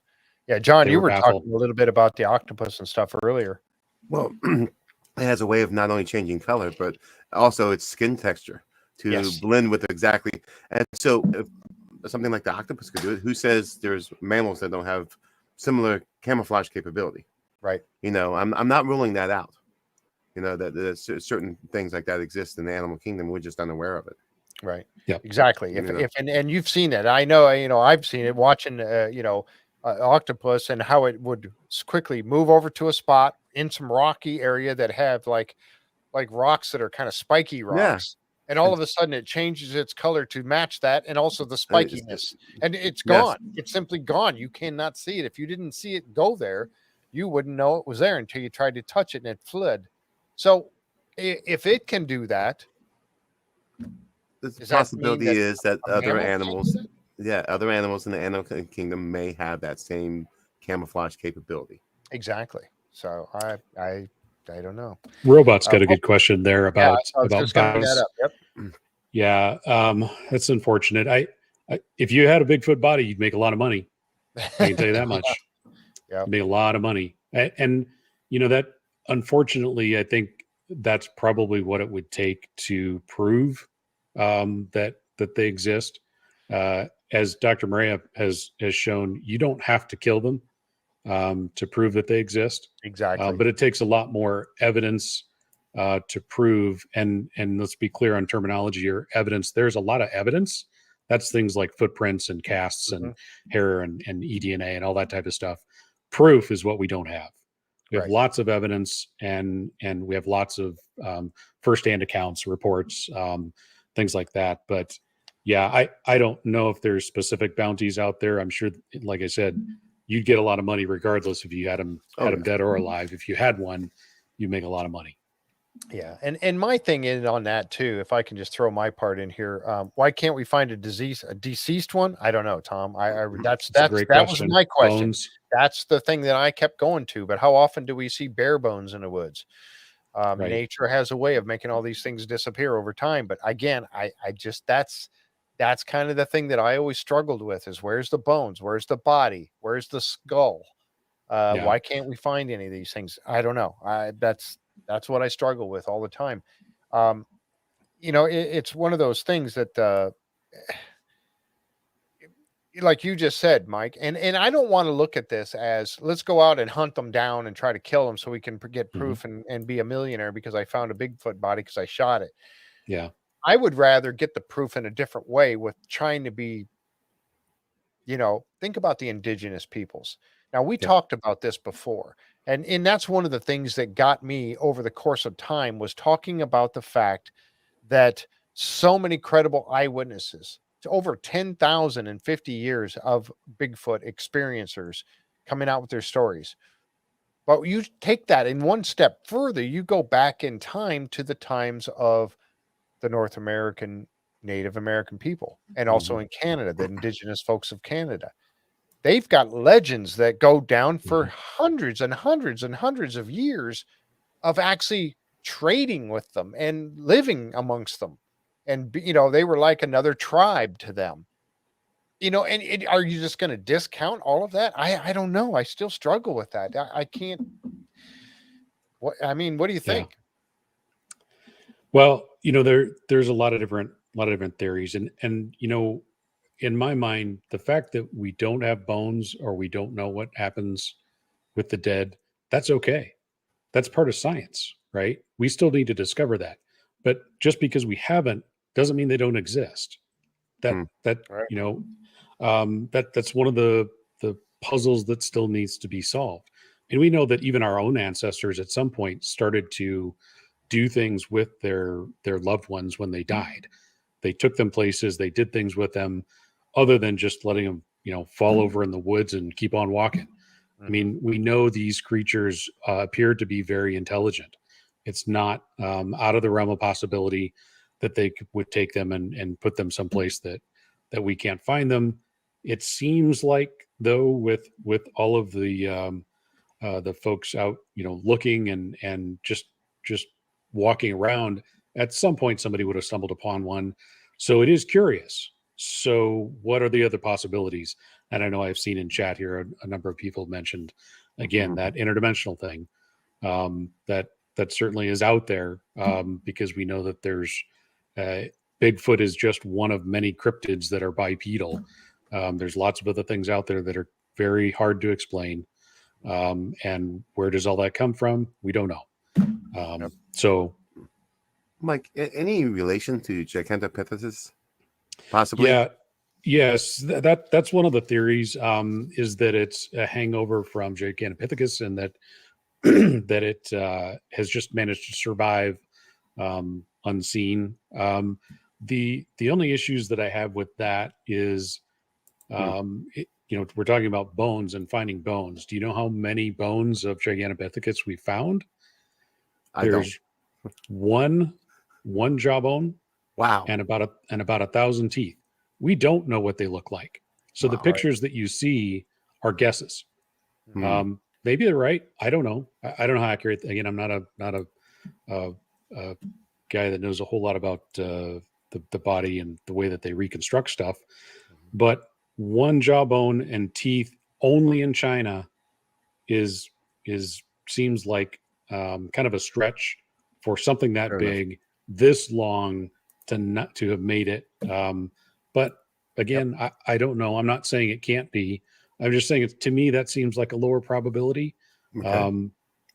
Yeah, John, They you were were baffled. talking a little bit about the octopus and stuff earlier. Well, it has a way of not only changing color, but also its skin texture to blend with exactly. And so if something like the octopus could do it, who says there's mammals that don't have similar camouflage capability? Right. You know, I'm not ruling that out. You know, that certain things like that exist in the animal kingdom. We're just unaware of it. Right. Yeah. Exactly. And you've seen it. I know. I've seen it watching. Octopus and how it would quickly move over to a spot in some rocky area that have like rocks that are kind of spiky rocks. Yeah. And all of a sudden it changes its color to match that, and also the spikiness, and it's gone. It's simply gone. You cannot see it. If you didn't see it go there, you wouldn't know it was there until you tried to touch it and it fled. So if it can do that, the possibility is that other animals, other animals in the animal kingdom may have that same camouflage capability. Exactly. So I don't know. Robot's got a good question there about bows. Yep. Yeah, that's unfortunate. If you had a Bigfoot body, you'd make a lot of money. I can tell you that much. Yeah, make a lot of money, and that unfortunately, I think that's probably what it would take to prove that they exist. As Dr. Maria has shown, you don't have to kill them to prove that they exist. Exactly. But it takes a lot more evidence to prove, and let's be clear on terminology here. Evidence, there's a lot of evidence. That's things like footprints and casts and hair and eDNA and all that type of stuff. Proof is what we don't have. We have lots of evidence, and we have lots of firsthand accounts, reports, things like that. But yeah, I don't know if there's specific bounties out there. I'm sure, like I said, you'd get a lot of money regardless if you had them dead or alive. If you had one, you make a lot of money. Yeah, and my thing is on that too. If I can just throw my part in here, why can't we find a deceased one? I don't know, Tom. That was my question. Bones. That's the thing that I kept going to. But how often do we see bare bones in the woods? Nature has a way of making all these things disappear over time. But again, I just that's kind of the thing that I always struggled with: is where's the bones, where's the body, where's the skull? Why can't we find any of these things? I don't know. That's what I struggle with all the time. It's one of those things that, like you just said, Mike, and I don't want to look at this as let's go out and hunt them down and try to kill them so we can get proof and be a millionaire because I found a Bigfoot body because I shot it. Yeah. I would rather get the proof in a different way with trying to be, think about the indigenous peoples. Now, we talked about this before, and that's one of the things that got me over the course of time was talking about the fact that so many credible eyewitnesses, over 10,000 in 50 years of Bigfoot experiencers coming out with their stories. But you take that in one step further, you go back in time to the times of the North American, Native American people, and also in Canada, the indigenous folks of Canada. They've got legends that go down for hundreds and hundreds and hundreds of years of actually trading with them and living amongst them. And, they were like another tribe to them. Are you just going to discount all of that? I don't know. I still struggle with that. I can't. What do you think? Well, there's a lot of different theories, and in my mind, the fact that we don't have bones or we don't know what happens with the dead, that's okay. That's part of science, right? We still need to discover that. But just because we haven't doesn't mean they don't exist. That's one of the puzzles that still needs to be solved. And we know that even our own ancestors at some point started to do things with their loved ones when they died. They took them places, they did things with them other than just letting them, fall over in the woods and keep on walking. I mean, we know these creatures appear to be very intelligent. It's not out of the realm of possibility that they would take them and put them someplace that we can't find them. It seems like, though, with all of the folks out, looking and just walking around, at some point somebody would have stumbled upon one. So it is curious. So what are the other possibilities? And I know I've seen in chat here a number of people mentioned, again, that interdimensional thing, that certainly is out there, because we know that there's Bigfoot is just one of many cryptids that are bipedal. There's lots of other things out there that are very hard to explain. And where does all that come from? We don't know. So, Mike, any relation to Gigantopithecus? Possibly. Yeah. Yes, that's one of the theories. Is that it's a hangover from Gigantopithecus, and that that it has just managed to survive unseen. The only issues that I have with that is, we're talking about bones and finding bones. Do you know how many bones of Gigantopithecus we found? There's one jawbone. Wow. And about 1,000 teeth. We don't know what they look like. So the pictures that you see are guesses. Maybe they're right. I don't know. I don't know how accurate. Again, I'm not a guy that knows a whole lot about the body and the way that they reconstruct stuff. But one jawbone and teeth only in China seems like kind of a stretch for something that big, this long, to have made it. But again, I don't know. I'm not saying it can't be. I'm just saying to me, that seems like a lower probability.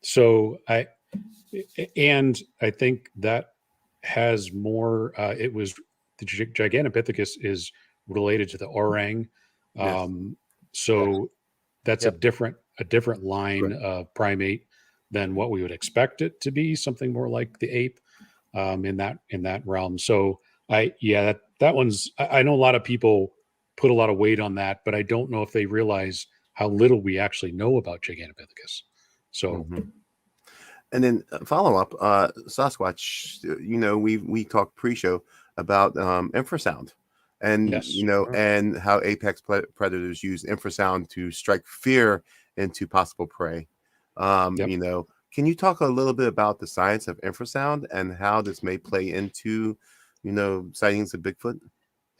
So I think that has more, it was the Gigantopithecus is related to the orang. So that's a different line of primate than what we would expect it to be, something more like the ape. In that realm. So that one's, I know a lot of people put a lot of weight on that, but I don't know if they realize how little we actually know about Gigantopithecus. So, and then follow up, Sasquatch. We talked pre-show about infrasound, and and how apex predators use infrasound to strike fear into possible prey. Can you talk a little bit about the science of infrasound and how this may play into, sightings of Bigfoot?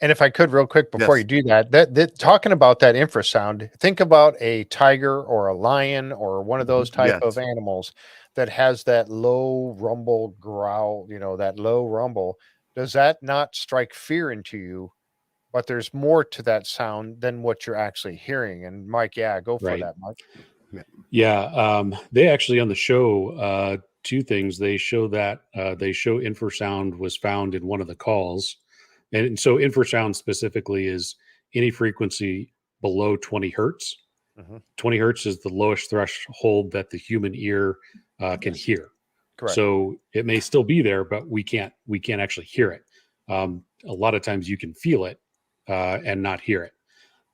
And if I could, real quick, before you do that, talking about that infrasound, think about a tiger or a lion or one of those type of animals that has that low rumble growl, that low rumble. Does that not strike fear into you? But there's more to that sound than what you're actually hearing. And Mike, go for that, Mike. They actually on the show, two things. They show infrasound was found in one of the calls. And so infrasound specifically is any frequency below 20 hertz. 20 hertz is the lowest threshold that the human ear can hear. Correct. So it may still be there, but we can't actually hear it. A lot of times you can feel it and not hear it.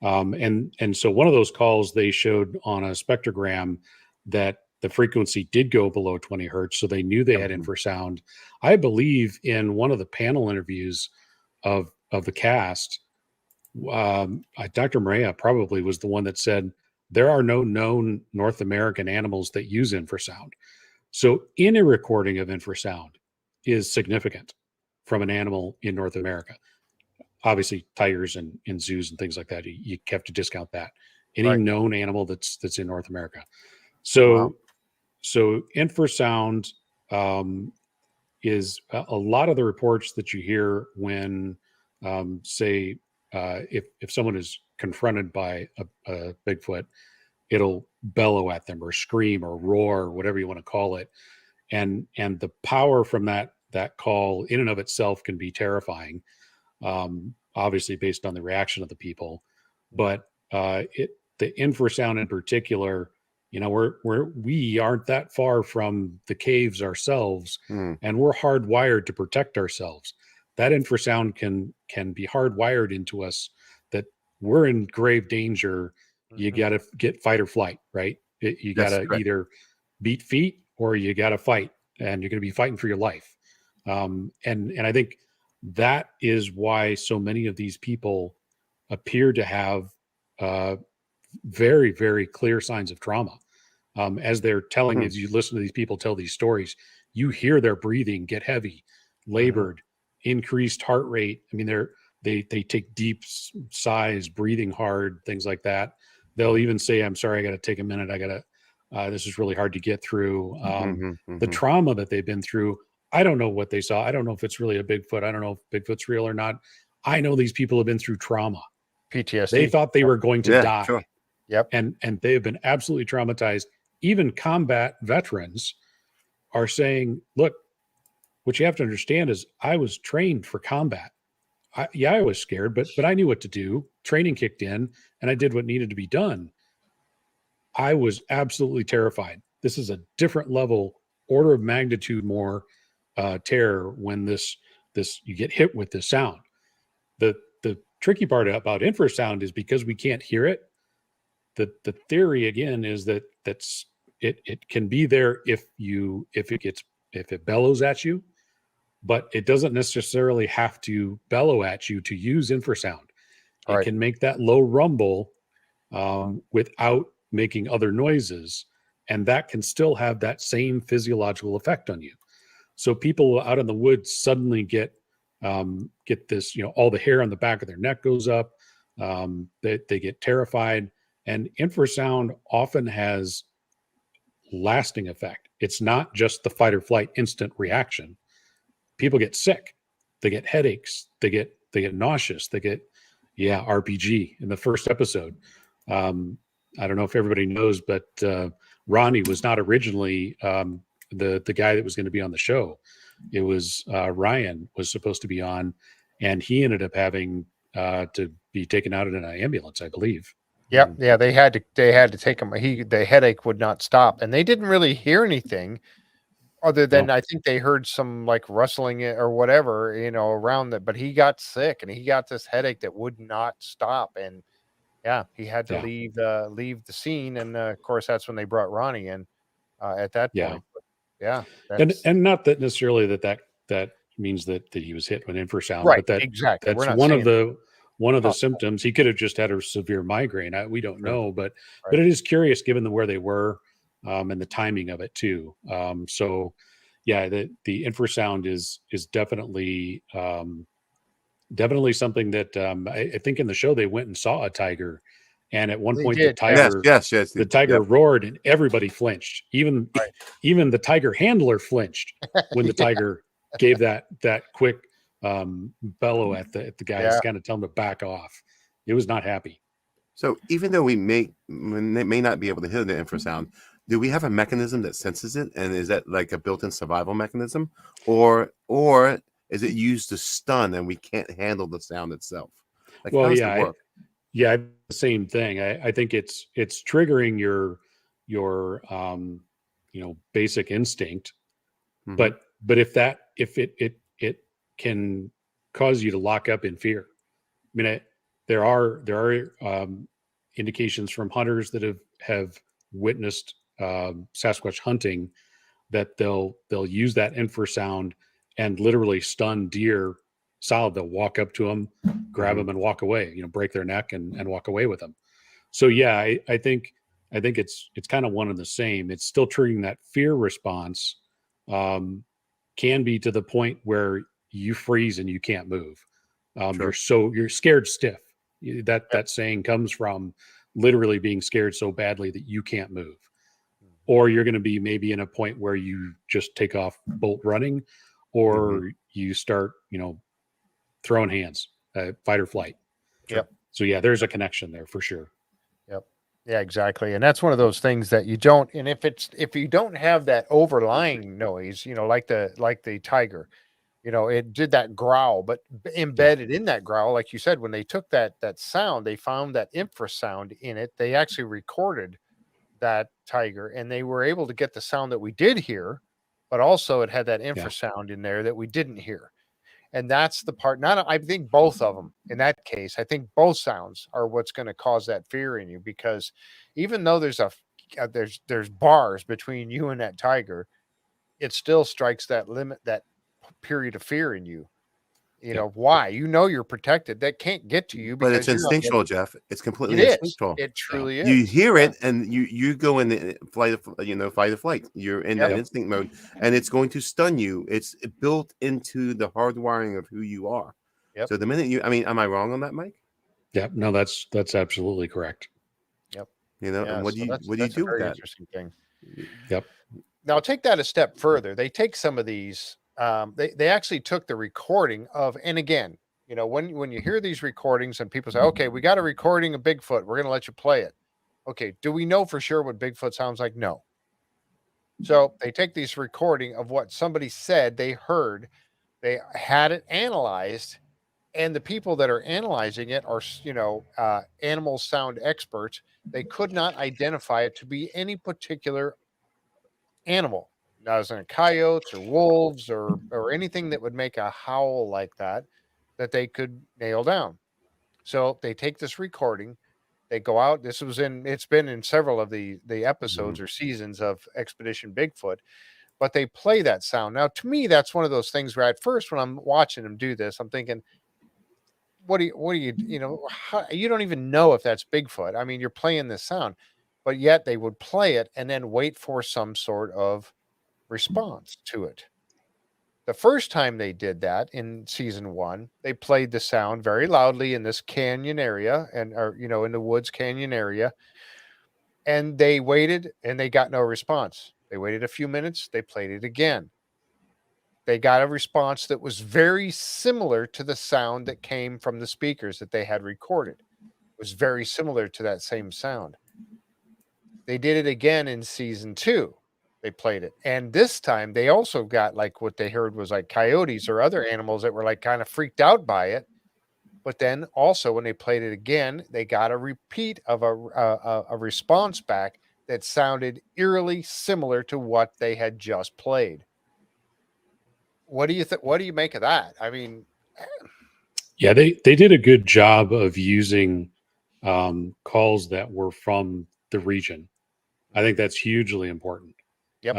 And so one of those calls, they showed on a spectrogram that the frequency did go below 20 hertz. So they knew they had infrasound. I believe in one of the panel interviews of the cast, Dr. Maria probably was the one that said there are no known North American animals that use infrasound. So any recording of infrasound is significant from an animal in North America. Obviously tigers and in zoos and things like that, you have to discount that. Any known animal that's in North America. So infrasound is a lot of the reports that you hear when if someone is confronted by a Bigfoot, it'll bellow at them or scream or roar or whatever you want to call it. And the power from that call in and of itself can be terrifying. Obviously based on the reaction of the people, but the infrasound in particular You know, we aren't that far from the caves ourselves, Mm. and we're hardwired to protect ourselves. That infrasound can be hardwired into us that we're in grave danger. You got to get fight or flight, right? You got That's to correct. either beat feet or you got to fight, and you're going to be fighting for your life. And I think that is why so many of these people appear to have very, very clear signs of trauma. As they're telling, as you listen to these people tell these stories, you hear their breathing get heavy, labored, increased heart rate. I mean, they take deep sighs, breathing hard, things like that. They'll even say, "I'm sorry, I got to take a minute. I got to. This is really hard to get through." The trauma that they've been through. I don't know what they saw. I don't know if it's really a Bigfoot. I don't know if Bigfoot's real or not. I know these people have been through trauma. PTSD. They thought they were going to die. Sure. Yep. And they have been absolutely traumatized. Even combat veterans are saying, look, what you have to understand is I was trained for combat. I was scared, but I knew what to do. Training kicked in and I did what needed to be done. I was absolutely terrified. This is a different level, order of magnitude more terror when this you get hit with this sound. The tricky part about infrasound is because we can't hear it. The theory again is that it can be there if it bellows at you, but it doesn't necessarily have to bellow at you to use infrasound. It can make that low rumble without making other noises, and that can still have that same physiological effect on you. So people out in the woods suddenly get this, all the hair on the back of their neck goes up. They get terrified. And infrasound often has lasting effect. It's not just the fight or flight instant reaction. People get sick. They get headaches. They get nauseous. They get, RPG in the first episode. I don't know if everybody knows, but Ronnie was not originally the guy that was going to be on the show. It was Ryan was supposed to be on, and he ended up having to be taken out in an ambulance, I believe. Yep. Yeah, they had to take him. The headache would not stop, and they didn't really hear anything other than I think they heard some like rustling or whatever, around that. But he got sick, and he got this headache that would not stop, and he had to leave the scene. And of course, that's when they brought Ronnie in at that point. But, and not that necessarily that means that he was hit with infrasound, right? But Exactly. that's one of the symptoms. He could have just had a severe migraine. We don't know, but it is curious given where they were and the timing of it too. The infrasound is definitely something that I think in the show they went and saw a tiger, and at one point the tiger roared and everybody flinched. Even the tiger handler flinched when the tiger gave that quick bellow at the guy, just kind of tell him to back off. It was not happy. So even though we may not be able to hear the infrasound, do we have a mechanism that senses it? And is that like a built-in survival mechanism, or is it used to stun and we can't handle the sound itself? Like, how does it work? The same thing. I think it's triggering your basic instinct, but if it can cause you to lock up in fear. I mean, there are indications from hunters that have witnessed Sasquatch hunting that they'll use that infrasound and literally stun deer solid. They'll walk up to them, grab them, and walk away. Break their neck and walk away with them. So I think it's kind of one and the same. It's still triggering that fear response. Can be to the point where you freeze and you can't move. You're scared stiff. That saying comes from literally being scared so badly that you can't move, or you're going to be maybe in a point where you just take off bolt running, or you start, throwing hands, fight or flight. Yep. So there's a connection there for sure. Yep. Yeah, exactly. And that's one of those things that you don't, and if you don't have that overlying noise, like the tiger, it did that growl, but embedded in that growl, like you said, when they took that sound, they found that infrasound in it. They actually recorded that tiger, and they were able to get the sound that we did hear, but also it had that infrasound in there that we didn't hear. And that's the part. Not, I think both of them in that case. I think both sounds are what's going to cause that fear in you, because even though there's bars between you and that tiger, it still strikes that limit, that period of fear in you. You know why? You know you're protected. That can't get to you But because it's you're not instinctual, Jeff. It's It completely is. instinctual. It truly You is. hear it, and you go in the fight or flight. You're in that instinct mode, and it's going to stun you. It's built into the hardwiring of who you are. Yep. So the minute you, I mean, am I wrong on that, Mike? Yeah, no, that's absolutely correct. Yep. You know, Yeah, and what do so you do a with very that? interesting thing. Yep. Now take that a step further. They take some of these. They actually took the recording of, and again, you know, when you hear these recordings and people say, "Okay, we got a recording of Bigfoot. We're going to let you play it." Okay, do we know for sure what Bigfoot sounds like? No. So they take this recording of what somebody said they heard. They had it analyzed, and the people that are analyzing it are, animal sound experts. They could not identify it to be any particular animal. Now, as in coyotes or wolves or anything that would make a howl like that, that they could nail down. So they take this recording, they go out. It's been in several of the episodes or seasons of Expedition Bigfoot, but they play that sound. Now, to me, that's one of those things where at first when I'm watching them do this, I'm thinking, what do you, you don't even know if that's Bigfoot. I mean, you're playing this sound, but yet they would play it and then wait for some sort of response to it. The first time they did that in season 1, they played the sound very loudly in this canyon area in the woods canyon area. And they waited and they got no response. They waited a few minutes. They played it again. They got a response that was very similar to the sound that came from the speakers that they had recorded. It was very similar to that same sound. They did it again in season 2. They played it. And this time they also got, like, what they heard was like coyotes or other animals that were like kind of freaked out by it. But then also when they played it again, they got a repeat of a response back that sounded eerily similar to what they had just played. What do you think? What do you make of that? I mean, Yeah, they did a good job of using calls that were from the region. I think that's hugely important. yep.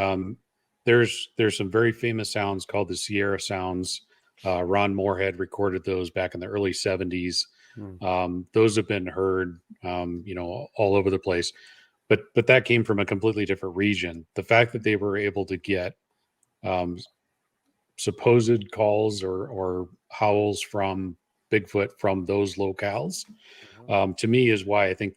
There's some very famous sounds called the Sierra sounds. Ron Moorhead recorded those back in the early 70s. Those have been heard, all over the place. But that came from a completely different region. The fact that they were able to get supposed calls or howls from Bigfoot from those locales, to me is why I think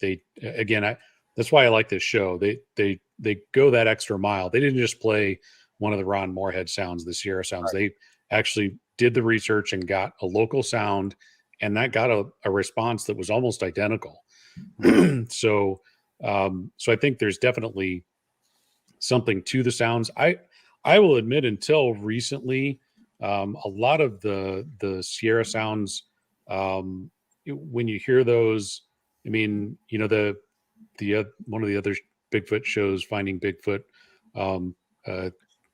that's why I like this show. They go that extra mile. They didn't just play one of the Ron Moorhead sounds, the Sierra sounds. Right. They actually did the research and got a local sound, and that got a response that was almost identical. So I think there's definitely something to the sounds. I will admit, until recently, a lot of the Sierra sounds, when you hear those, I mean, the one of the other Bigfoot shows, Finding Bigfoot,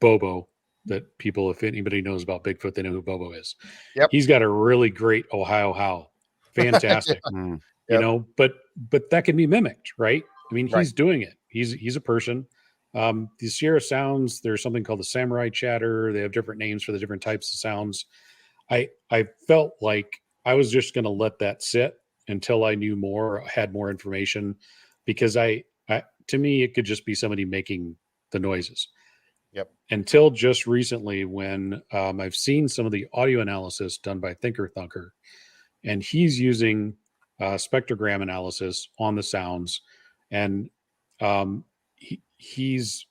Bobo, that people, if anybody knows about Bigfoot, they know who Bobo is. Yep. He's got a really great Ohio howl, fantastic. But that can be mimicked, right? I mean, he's doing it. He's a person. The Sierra sounds, there's something called the samurai chatter. They have different names for the different types of sounds. I felt like I was just going to let that sit until I knew more, had more information, because to me, it could just be somebody making the noises. Yep. Until just recently, when I've seen some of the audio analysis done by Thinker Thunker, and he's using spectrogram analysis on the sounds, and he's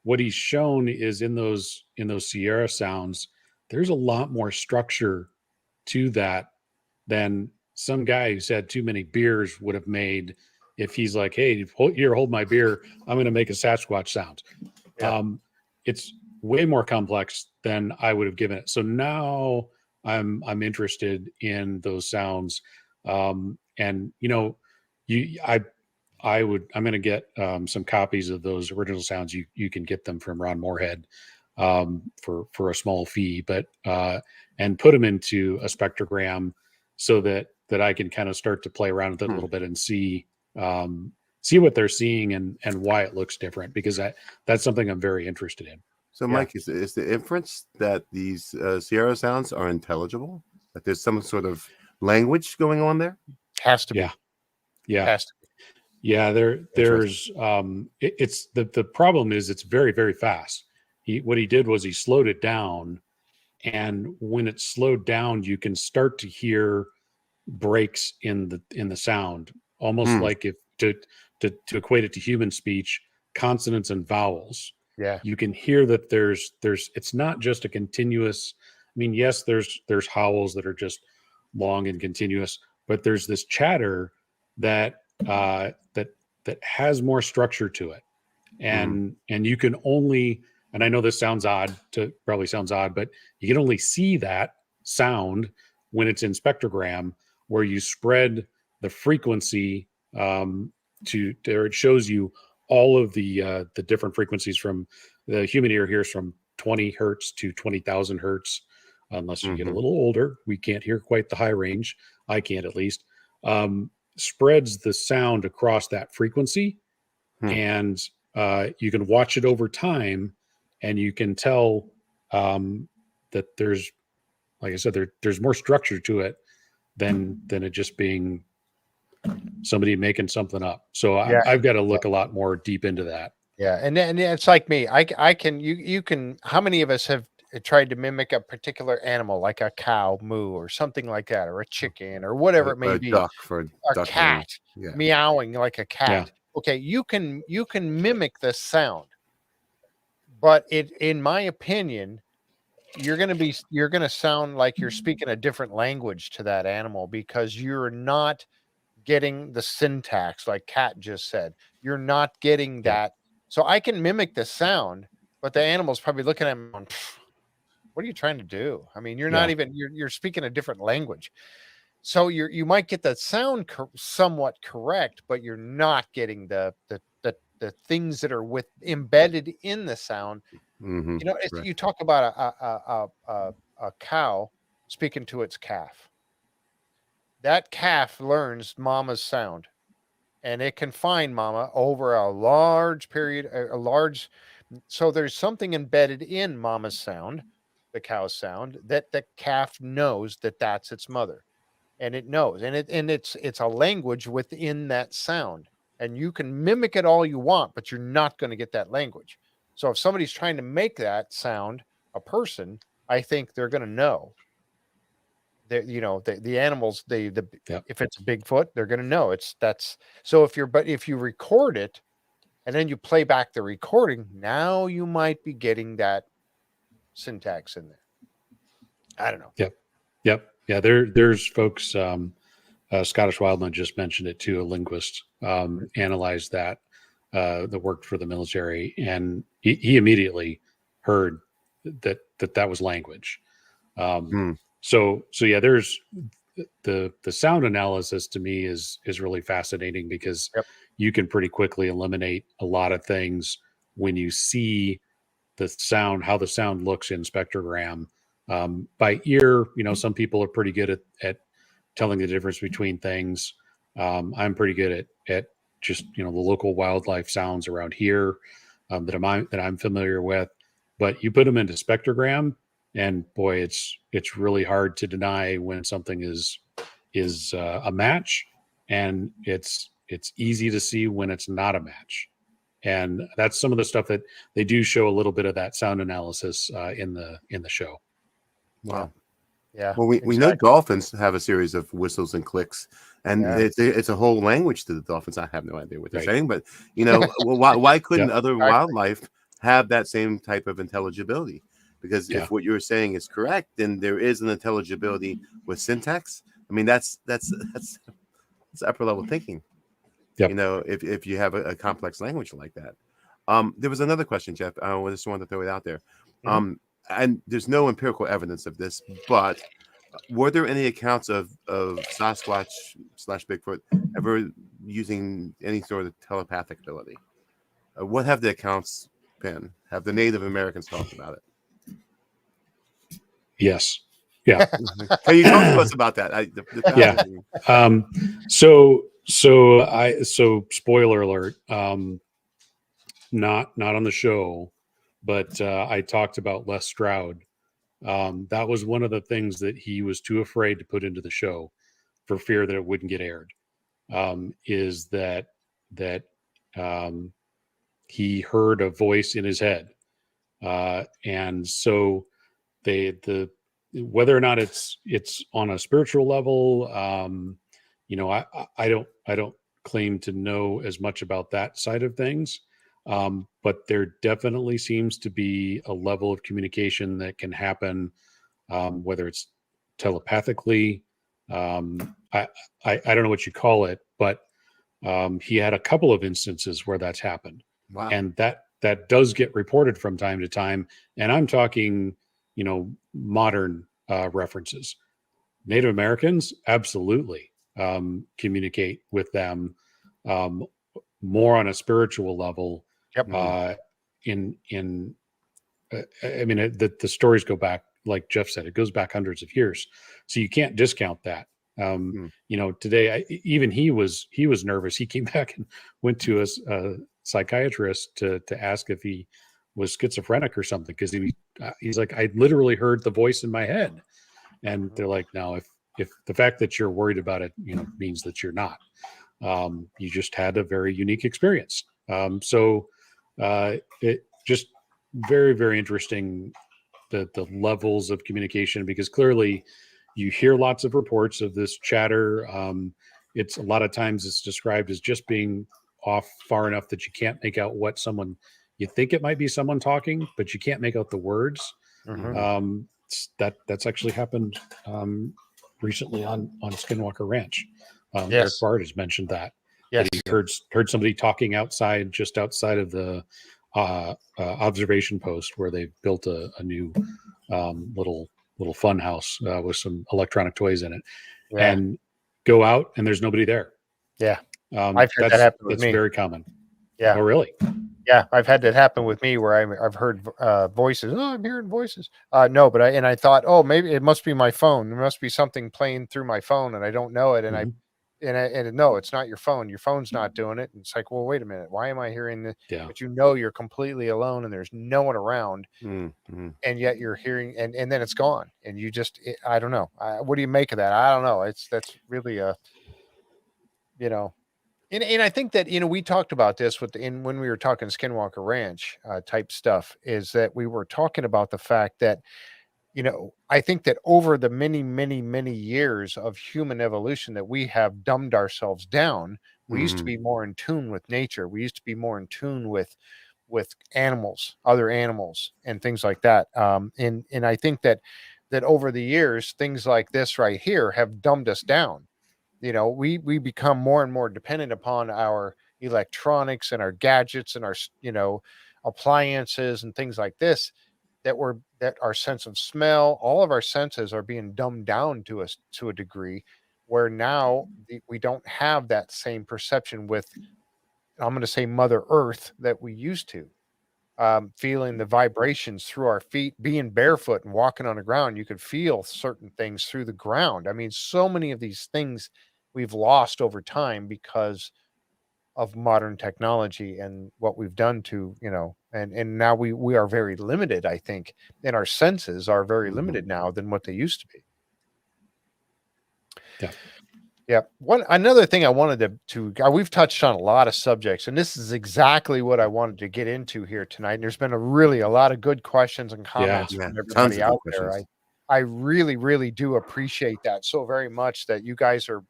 what he's shown is in those Sierra sounds, there's a lot more structure to that than some guy who's had too many beers would have made. If he's like, hey, hold my beer, I'm going to make a Sasquatch sound. Yeah. It's way more complex than I would have given it. So now I'm interested in those sounds. And I I'm going to get some copies of those original sounds. You can get them from Ron Moorhead for a small fee, but and put them into a spectrogram so that I can kind of start to play around with it a little bit and see what they're seeing and why it looks different, because that's something I'm very interested in. So, Mike, is the inference that these Sierra sounds are intelligible? That there's some sort of language going on there? Has to be. Yeah. Has to be. Yeah, there's it's the problem is it's very, very fast. What he did was he slowed it down, and when it's slowed down, you can start to hear breaks in the sound, almost like if to equate it to human speech, consonants and vowels. Yeah. You can hear that there's it's not just a continuous. I mean, yes, there's howls that are just long and continuous, but there's this chatter that that has more structure to it, and you can only, and I know this probably sounds odd, but you can only see that sound when it's in spectrogram, where you spread the frequency to there. It shows you all of the different frequencies. From the human ear hears from 20 hertz to 20,000 hertz. Unless you get a little older, we can't hear quite the high range. I can't, at least. Spreads the sound across that frequency, and you can watch it over time, and you can tell that there's, like I said, there's more structure to it than it just being somebody making something up. So I've got to look a lot more deep into that. Yeah, and it's like me. I can you can. How many of us have tried to mimic a particular animal, like a cow moo or something like that, or a chicken or whatever it may be, duck for a cat meowing like a cat? Yeah. Okay, you can mimic the sound, but in my opinion, you're gonna sound like you're speaking a different language to that animal, because you're not getting the syntax, like Kat just said. You're not getting that. So I can mimic the sound, but the animal's probably looking at me going, what are you trying to do? I mean, you're not even, you're speaking a different language. So you might get the sound somewhat correct, but you're not getting the things that are embedded in the sound. You know, you talk about a cow speaking to its calf. That calf learns mama's sound, and it can find mama over a large period, so there's something embedded in mama's sound, the cow's sound, that the calf knows that that's its mother, and it knows, and it's a language within that sound, and you can mimic it all you want, but you're not going to get that language. So if somebody's trying to make that sound a person, I think they're going to know. The animals, if it's a Bigfoot, they're going to know that's. So if you record it and then you play back the recording, now you might be getting that syntax in there. I don't know. Yep. Yeah. There's folks. Scottish Wildman just mentioned it too. A linguist analyzed that worked for the military, and he immediately heard that was language. So yeah, there's the sound analysis to me is really fascinating, because you can pretty quickly eliminate a lot of things when you see the sound, how the sound looks in spectrogram. By ear, some people are pretty good at telling the difference between things. I'm pretty good at just, the local wildlife sounds around here that I'm familiar with. But you put them into spectrogram, and boy, it's really hard to deny when something is a match, and it's easy to see when it's not a match. And that's some of the stuff that they do show a little bit of that sound analysis in the show. Wow. Yeah. Well, we know dolphins have a series of whistles and clicks, and it's a whole language to the dolphins. I have no idea what they're saying, but why couldn't other wildlife have that same type of intelligibility? Because if what you're saying is correct, then there is an intelligibility with syntax. I mean, that's upper level thinking. Yep. If you have a complex language like that. There was another question, Jeff. I just wanted to throw it out there. And there's no empirical evidence of this, but were there any accounts of Sasquatch / Bigfoot ever using any sort of telepathic ability. What have the accounts been? Have the Native Americans talked about it? Yes. Yeah. Can you talk to us about that? Yeah. So spoiler alert. Not on the show, but I talked about Les Stroud. That was one of the things that he was too afraid to put into the show for fear that it wouldn't get aired. Is that he heard a voice in his head, and so the whether or not it's on a spiritual level, I don't claim to know as much about that side of things. But there definitely seems to be a level of communication that can happen, whether it's telepathically. I don't know what you call it, but he had a couple of instances where that's happened. Wow. And that does get reported from time to time. And I'm talking, modern references. Native Americans absolutely communicate with them more on a spiritual level. Yep. I mean, the stories go back, like Jeff said, it goes back hundreds of years, so you can't discount that. Today, even he was nervous. He came back and went to a psychiatrist to ask if he was schizophrenic or something, because he's like, I literally heard the voice in my head, and they're like, no, if the fact that you're worried about it, means that you're not. You just had a very unique experience. It just very, very interesting, the levels of communication, because clearly you hear lots of reports of this chatter. It's a lot of times it's described as just being off far enough that you can't make out what you think it might be someone talking, but you can't make out the words. Mm-hmm. That's actually happened recently on Skinwalker Ranch. Yes. Eric Bard has mentioned that. Yes. That he heard somebody talking just outside of the observation post where they built a new little fun house with some electronic toys in it, and go out and there's nobody there. Yeah. I've had that happen with me. That's very common. Yeah. Oh, really? Yeah, I've had that happen with me where I've heard voices. Oh, I'm hearing voices. No, but I thought, oh, maybe it must be my phone. There must be something playing through my phone, and I don't know it. And no, it's not your phone. Your phone's not doing it. And it's like, well, wait a minute. Why am I hearing this? Yeah. But you're completely alone and there's no one around, and yet you're hearing, and then it's gone, and you just, I don't know. What do you make of that? I don't know. That's really And I think that, we talked about this when we were talking Skinwalker Ranch type stuff, is that we were talking about the fact that, I think that over the many, many, many years of human evolution that we have dumbed ourselves down. We used to be more in tune with nature. We used to be more in tune with animals, other animals, and things like that. And I think that over the years, things like this right here have dumbed us down. We become more and more dependent upon our electronics and our gadgets and our appliances and things like this, that our sense of smell, all of our senses are being dumbed down to us to a degree where now we don't have that same perception with, I'm going to say, Mother Earth that we used to. Feeling the vibrations through our feet, being barefoot and walking on the ground, you could feel certain things through the ground. I mean, so many of these things we've lost over time because of modern technology and what we've done to, and now we are very limited, I think, and our senses are very limited now than what they used to be. Yeah. Yeah. Another thing I wanted to we've touched on a lot of subjects, and this is exactly what I wanted to get into here tonight. And there's been a lot of good questions and comments from everybody out there. I really, really do appreciate that so very much, that you guys are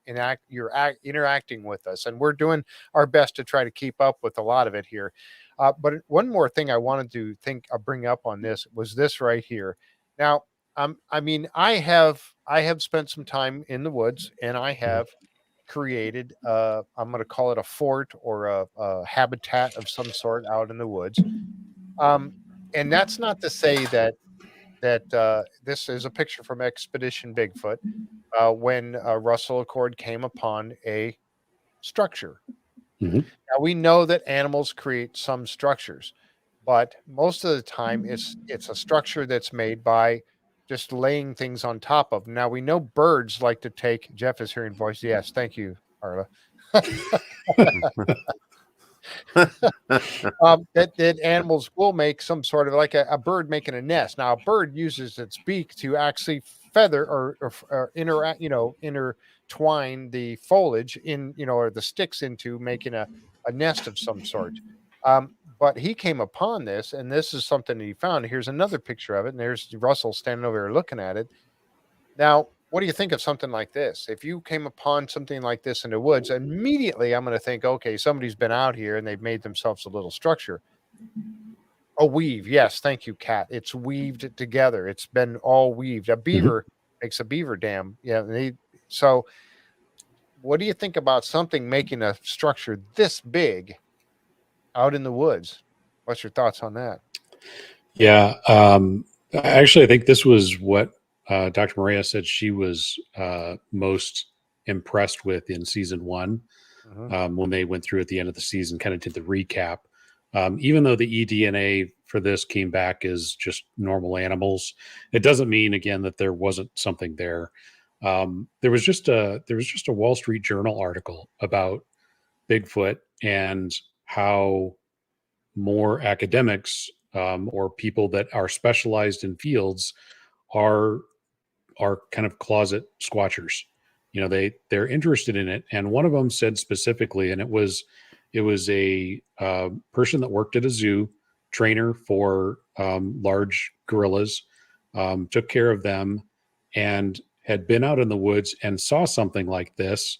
interacting with us, and we're doing our best to try to keep up with a lot of it here. But one more thing I wanted to bring up on this was this right here. Now, I mean, I have spent some time in the woods, and I have created, I'm going to call it a fort or a habitat of some sort out in the woods. And that's not to say that this is a picture from Expedition Bigfoot, when Russell Accord came upon a structure. Mhm. Now we know that animals create some structures, but most of the time it's a structure that's made by just laying things on top of. Now we know birds like to take. Jeff is hearing voice. Yes, thank you, Arla. That animals will make some sort of like a bird making a nest. Now, a bird uses its beak to actually feather or interact, intertwine the foliage in, or the sticks into making a nest of some sort. But he came upon this, and this is something that he found. Here's another picture of it, and there's Russell standing over here looking at it. Now, what do you think of something like this? If you came upon something like this in the woods, immediately I'm going to think, okay, somebody's been out here and they've made themselves a little structure. A weave. Yes. Thank you, Kat. It's weaved together. It's been all weaved. A beaver makes a beaver dam. Yeah. So what do you think about something making a structure this big out in the woods? What's your thoughts on that? Yeah. Actually, I think this was what Dr. Maria said she was most impressed with in season 1 when they went through at the end of the season, kind of did the recap. Even though the eDNA for this came back as just normal animals, it doesn't mean again that there wasn't something there. There was just a Wall Street Journal article about Bigfoot and how more academics or people that are specialized in fields are kind of closet squatchers. They're interested in it, and one of them said specifically, and it was a person that worked at a zoo, trainer for large gorillas, took care of them, and had been out in the woods and saw something like this,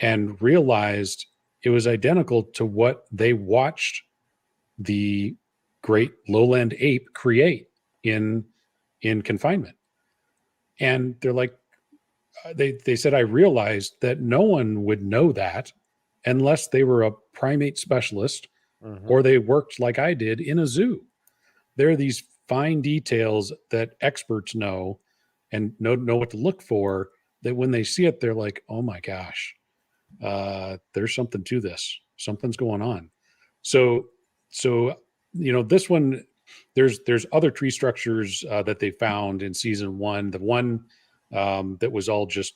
and realized it was identical to what they watched the great lowland ape create in confinement. And they're like, they said, I realized that no one would know that unless they were a primate specialist or they worked like I did in a zoo. There are these fine details that experts know and know what to look for, that when they see it, they're like, oh my gosh, there's something to this. Something's going on. So this one, there's other tree structures that they found in season 1. The one that was all just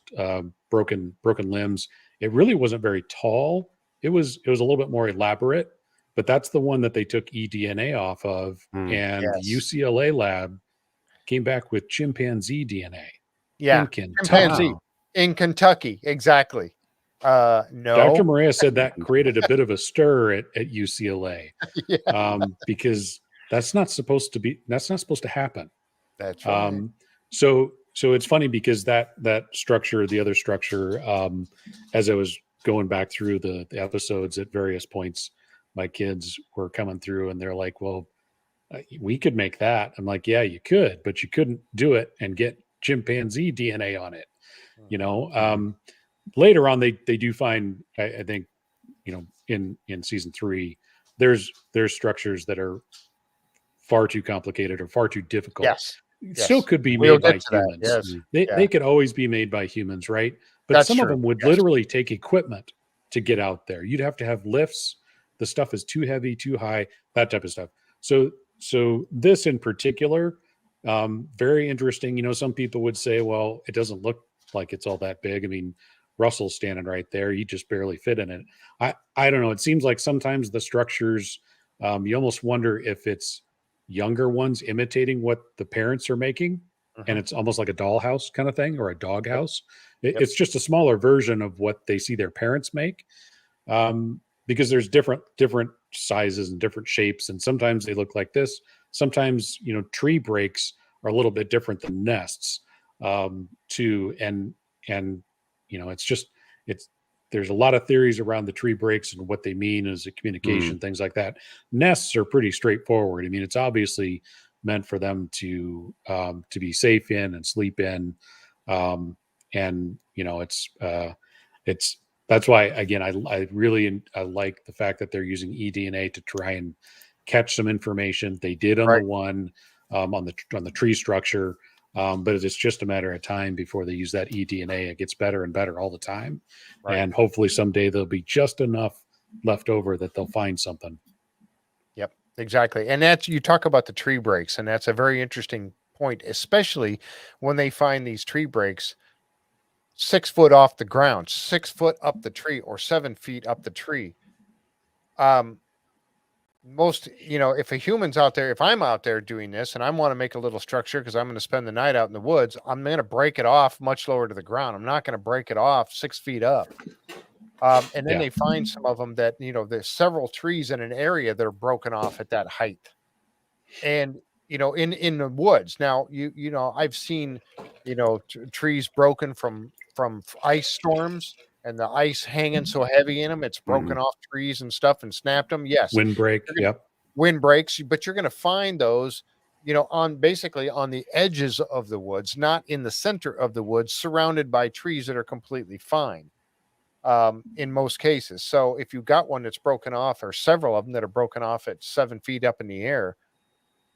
broken limbs. It really wasn't very tall. It was a little bit more elaborate, but that's the one that they took eDNA off of, and the UCLA lab came back with chimpanzee DNA. Yeah, in Kentucky. Chimpanzee in Kentucky, exactly. No, Dr. Maria said that created a bit of a stir at UCLA, because that's not supposed to happen. That's right. So it's funny because that structure, the other structure, as I was going back through the episodes at various points, my kids were coming through and they're like, well, we could make that. I'm like, yeah, you could, but you couldn't do it and get chimpanzee DNA on it. Later on, they do find, I think, in season 3, there's structures that are far too complicated or far too difficult. Yes. Still could be made by humans. Yes. They could always be made by humans, right? But That's some true. of them would literally take equipment to get out there. You'd have to have lifts. The stuff is too heavy, too high, that type of stuff. So this in particular, very interesting. Some people would say, well, it doesn't look like it's all that big. I mean, Russell's standing right there. You just barely fit in it. I don't know. It seems like sometimes the structures, you almost wonder if it's younger ones imitating what the parents are making, and it's almost like a dollhouse kind of thing, or a doghouse. It's just a smaller version of what they see their parents make, because there's different sizes and different shapes, and sometimes they look like this. Sometimes tree breaks are a little bit different than nests, too, and there's a lot of theories around the tree breaks and what they mean as a communication, things like that. Nests are pretty straightforward. I mean, it's obviously meant for them to be safe in and sleep in. It's that's why, again, I really like the fact that they're using eDNA to try and catch some information. They did on the one, on the tree structure. But it's just a matter of time before they use that eDNA. It gets better and better all the time. Right. And hopefully someday there'll be just enough left over that they'll find something. Yep, exactly. And that's, you talk about the tree breaks, and that's a very interesting point, especially when they find these tree breaks 6 foot off the ground, 6 foot up the tree, or 7 feet up the tree. Most, if a human's out there, if I'm out there doing this and I want to make a little structure because I'm going to spend the night out in the woods, I'm going to break it off much lower to the ground. I'm not going to break it off 6 feet up. And then Yeah. they find some of them that, there's several trees in an area that are broken off at that height. And, in the woods. Now, I've seen, trees broken from ice storms, and the ice hanging so heavy in them, it's broken off trees and stuff and snapped them. Yes. Windbreak. Yep. Wind breaks, but you're going to find those, basically on the edges of the woods, not in the center of the woods, surrounded by trees that are completely fine. In most cases. So if you got one that's broken off, or several of them that are broken off at 7 feet up in the air,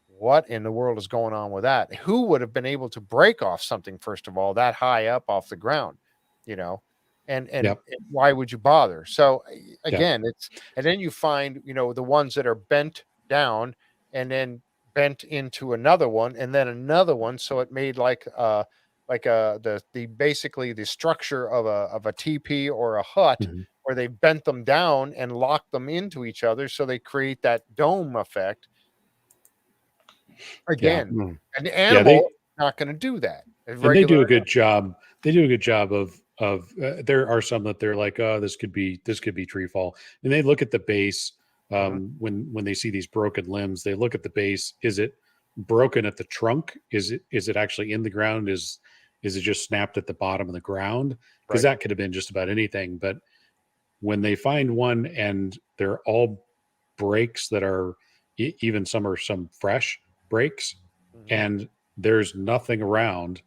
what in the world is going on with that? Who would have been able to break off something, first of all, that high up off the ground, and Yep. why would you bother? So again, and then you find, the ones that are bent down and then bent into another one and then another one. So it made the basically the structure of a teepee or a hut, where they bent them down and locked them into each other. So they create that dome effect. Again, an animal not going to do that. And they do a good job. They do a good job of there are some that they're like, oh, this could be tree fall. And they look at the base when they see these broken limbs, they look at the base. Is it broken at the trunk? Is it actually in the ground? Is it just snapped at the bottom of the ground? Because that could have been just about anything. But when they find one and they're all breaks that are even some fresh breaks, and there's nothing around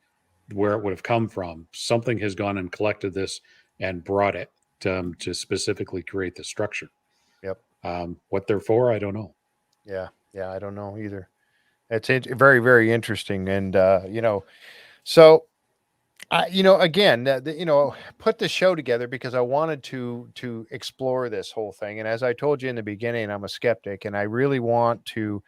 where it would have come from, something has gone and collected this and brought it to specifically create the structure. Yep. What they're for, I don't know. Yeah, I don't know either. It's very, very interesting. And so again, put the show together because I wanted to explore this whole thing. And as I told you in the beginning, I'm a skeptic, and I really want to,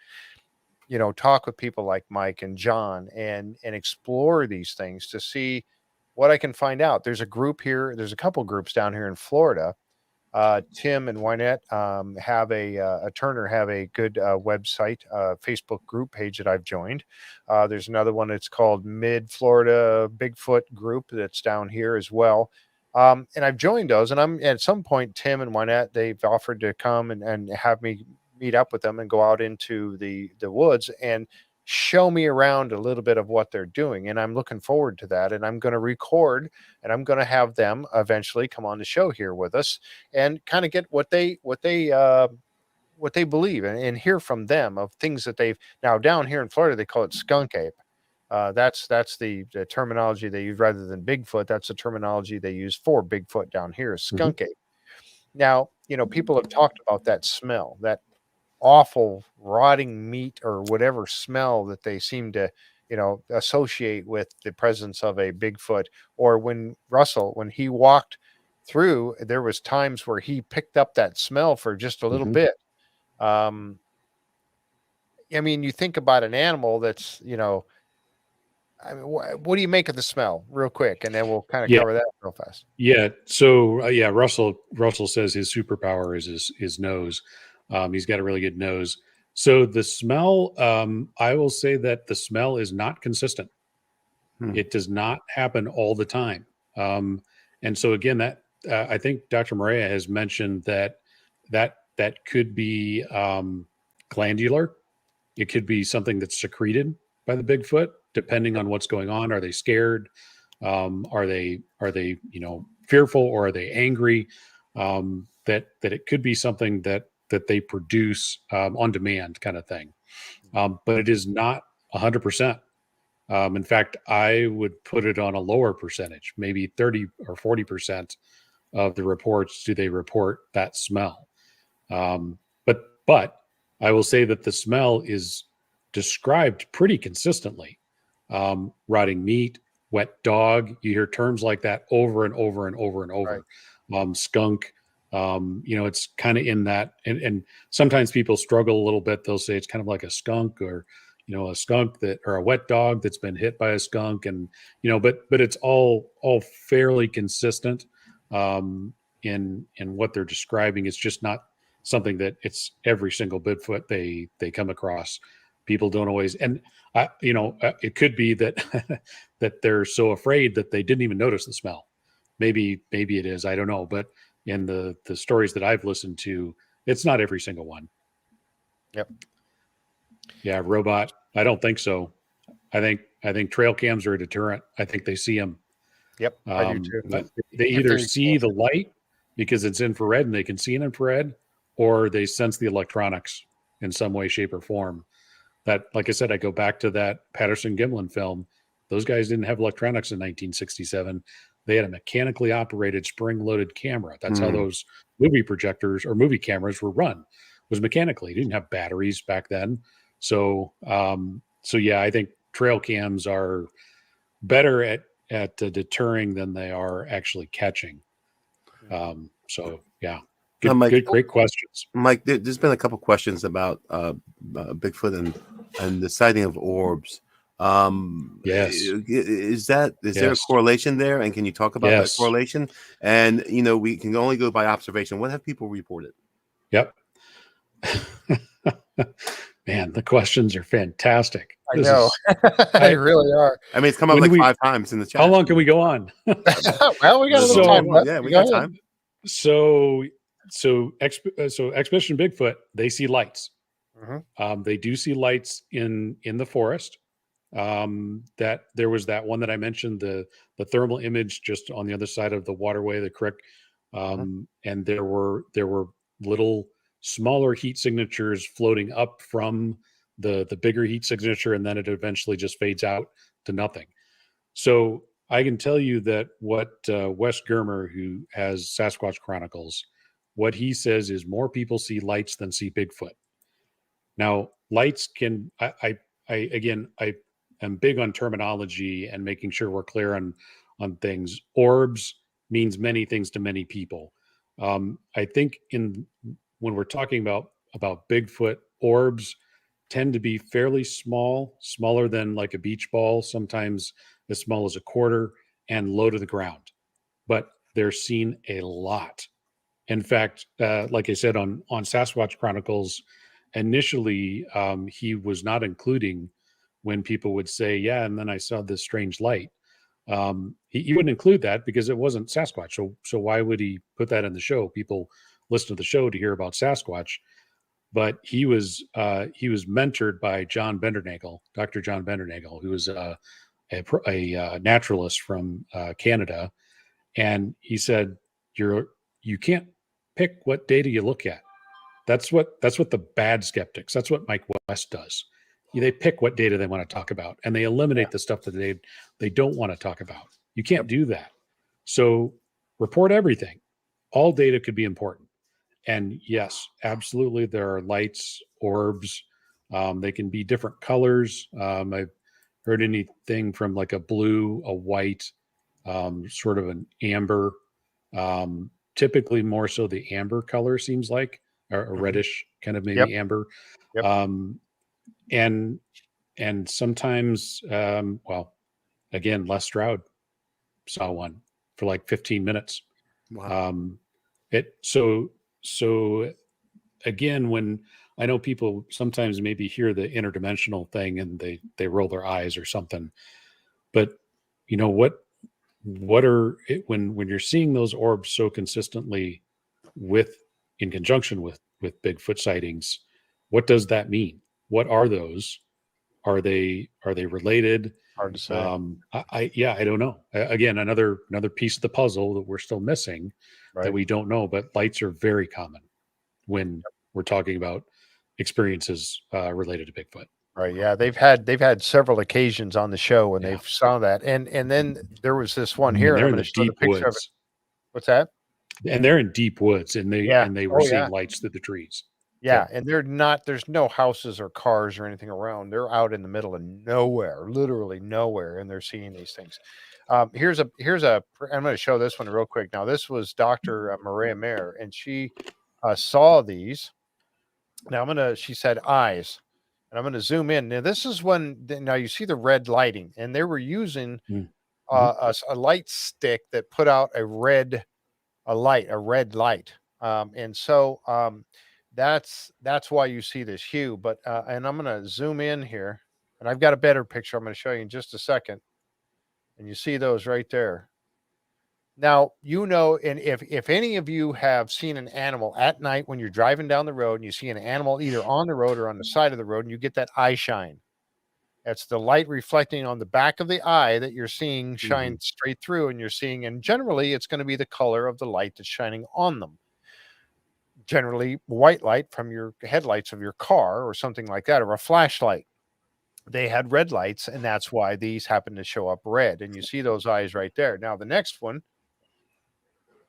talk with people like Mike and John and explore these things to see what I can find out. There's a group here. There's a couple groups down here in Florida. Tim and Wynette have a Turner have a good website, Facebook group page that I've joined. There's another one that's called Mid Florida Bigfoot group that's down here as well. And I've joined those, and I'm at some point, Tim and Wynette, they've offered to come and have me meet up with them and go out into the woods and show me around a little bit of what they're doing. And I'm looking forward to that. And I'm going to record, and I'm going to have them eventually come on the show here with us and kind of get what they believe and hear from them of things that they've now down here in Florida. They call it skunk ape. That's the terminology they use rather than Bigfoot. That's the terminology they use for Bigfoot down here is skunk ape. Now, people have talked about that smell, that awful rotting meat or whatever smell that they seem to, associate with the presence of a Bigfoot. Or when Russell, when he walked through, there was times where he picked up that smell for just a little bit. I mean, you think about an animal that's, I mean, what do you make of the smell real quick? And then we'll kind of cover that real fast. Yeah. So Russell says his superpower is his nose. He's got a really good nose. So the smell, I will say that the smell is not consistent. It does not happen all the time. And so again, that I think Dr. Maria has mentioned that could be glandular. It could be something that's secreted by the Bigfoot, depending on what's going on. Are they scared? Are they fearful, or are they angry? That it could be something that they produce on demand kind of thing. But it is not 100%. In fact, I would put it on a lower percentage, maybe 30 or 40% of the reports do they report that smell. But I will say that the smell is described pretty consistently. rotting meat, wet dog. You hear terms like that over and over and over and over. Skunk. It's kind of in that, and sometimes people struggle a little bit. They'll say it's kind of like a skunk, or a skunk or a wet dog that's been hit by a skunk, and but it's all fairly consistent in what they're describing. It's just not something that it's every single Bigfoot they come across. People don't always, and it could be that that they're so afraid that they didn't even notice the smell. Maybe it is, I don't know, but in the stories that I've listened to, it's not every single one. Yep. Yeah, robot. I don't think so. I think trail cams are a deterrent. I think they see them. Yep, I do too. But they either see the light because it's infrared and they can see an infrared, or they sense the electronics in some way, shape, or form. That, like I said, I go back to that Patterson-Gimlin film. Those guys didn't have electronics in 1967. They had a mechanically operated spring-loaded camera. That's how those movie projectors or movie cameras were run, was mechanically. You didn't have batteries back then. So yeah, I think trail cams are better at deterring than they are actually catching. So yeah, great questions, Mike. There's been a couple questions about Bigfoot and the sighting of orbs. Yes. Is there a correlation there, and can you talk about that correlation? And we can only go by observation. What have people reported? Yep. Man, the questions are fantastic. I know. They really are. I mean, it's come up like 5 times in the chat. How long can we go on? Well, we got a little time left. Yeah, we got time. So Expedition Bigfoot, they see lights. They do see lights in the forest. That there was that one that I mentioned, the thermal image just on the other side of the waterway, the creek, and there were little smaller heat signatures floating up from the bigger heat signature, and then it eventually just fades out to nothing. So I can tell you that what Wes Germer, who has Sasquatch Chronicles, what he says is more people see lights than see Bigfoot. Now, lights can, I am big on terminology and making sure we're clear on things. Orbs means many things to many people. I think when we're talking about Bigfoot, orbs tend to be fairly small, smaller than like a beach ball, sometimes as small as a quarter, and low to the ground. But they're seen a lot. In fact, like I said, on Sasquatch Chronicles, initially he was not including when people would say, yeah, and then I saw this strange light. He wouldn't include that because it wasn't Sasquatch. So why would he put that in the show? People listen to the show to hear about Sasquatch. But he was mentored by John Bendernagel, Dr. John Bendernagel, who was a naturalist from Canada, and he said, you can't pick what data you look at. That's what the bad skeptics. That's what Mike West does. They pick what data they want to talk about, and they eliminate the stuff that they don't want to talk about. You can't do that. So report everything. All data could be important. And yes, absolutely, there are lights, orbs. They can be different colors. I've heard anything from like a blue, a white, sort of an amber. Typically more so the amber color seems like, or a reddish kind of maybe amber. Yep. And sometimes, again, Les Stroud saw one for like 15 minutes. Wow. So again, when I know people sometimes maybe hear the interdimensional thing and they roll their eyes or something, but when you're seeing those orbs so consistently in conjunction with Bigfoot sightings, what does that mean? What are those? Are they related? Hard to say. I don't know. Again, another piece of the puzzle that we're still missing that we don't know. But lights are very common when we're talking about experiences related to Bigfoot. Right. Yeah, they've had several occasions on the show when they've saw that, and then there was this one here. They're in the deep woods. What's that? And they're in deep woods, and they were seeing lights through the trees. Yeah, and there's no houses or cars or anything around. They're out in the middle of nowhere, literally nowhere, and they're seeing these things. I'm going to show this one real quick. Now, this was Dr. Maria Mayer, and she saw these. Now she said eyes, and I'm going to zoom in. Now, this is now you see the red lighting, and they were using a light stick that put out a red light. That's why you see this hue. But and I'm going to zoom in here, and I've got a better picture I'm going to show you in just a second. And you see those right there. Now, and if any of you have seen an animal at night when you're driving down the road and you see an animal either on the road or on the side of the road, and you get that eye shine. That's the light reflecting on the back of the eye that you're seeing shine straight through, and and generally it's going to be the color of the light that's shining on them. Generally white light from your headlights of your car or something like that, or a flashlight. They had red lights, and that's why these happen to show up red. And you see those eyes right there. Now, the next one,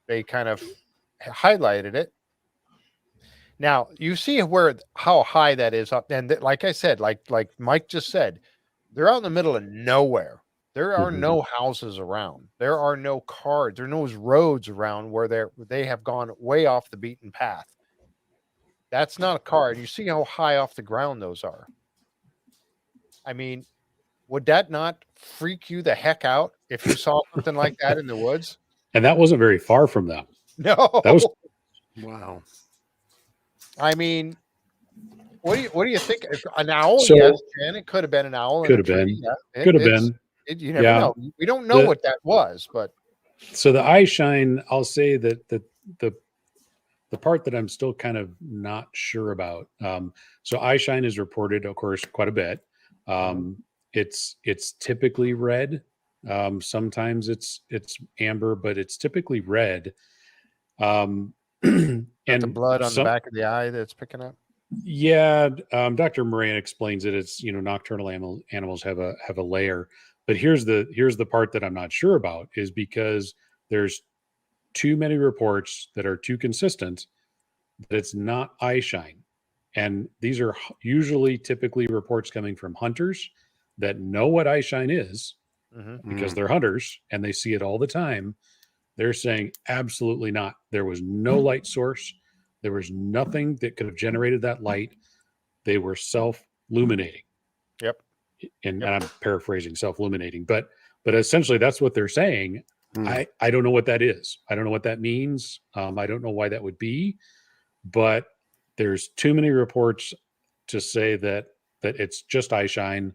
they kind of highlighted it. Now, you see how high that is up. And like I said, like Mike just said, they're out in the middle of nowhere. There are no houses around. There are no cars. There are no roads around where they have gone way off the beaten path. That's not a car. And you see how high off the ground those are. I mean, would that not freak you the heck out if you saw something like that in the woods? And that wasn't very far from them. No. That was Wow. I mean, what do you think? An owl? So, yes, Jen, it could have been an owl. Could have been. Yeah, could have been. You never know. We don't know what that was, but so the eye shine, I'll say that the part that I'm still kind of not sure about. So eye shine is reported, of course, quite a bit. It's typically red. Sometimes it's amber, but it's typically red. And the blood on the back of the eye that's picking up. Yeah. Dr. Moran explains it. It's, nocturnal animals have a layer, but here's the part that I'm not sure about, is because there's too many reports that are too consistent that it's not eye shine. And these are typically reports coming from hunters that know what eye shine is because they're hunters and they see it all the time. They're saying absolutely not. There was no light source. There was nothing that could have generated that light. They were self-luminating. Yep. And I'm paraphrasing, self-luminating, but essentially that's what they're saying. I don't know what that is. I don't know what that means. I don't know why that would be, but there's too many reports to say that it's just eye shine,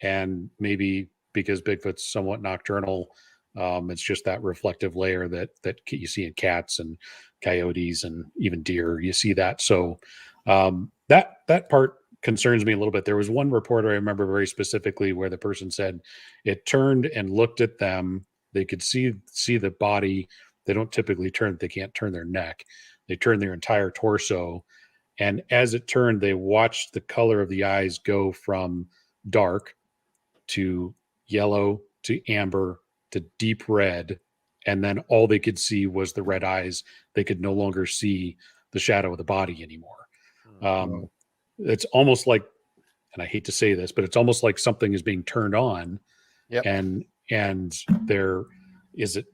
and maybe because Bigfoot's somewhat nocturnal, it's just that reflective layer that you see in cats and coyotes and even deer. You see that. So that part concerns me a little bit. There was one report I remember very specifically where the person said it turned and looked at them. They could see the body. They don't typically turn. They can't turn their neck. They turn their entire torso. And as it turned, they watched the color of the eyes go from dark to yellow to amber to deep red. And then all they could see was the red eyes. They could no longer see the shadow of the body anymore. It's almost like, and I hate to say this, but it's almost like something is being turned on. Yep. And is it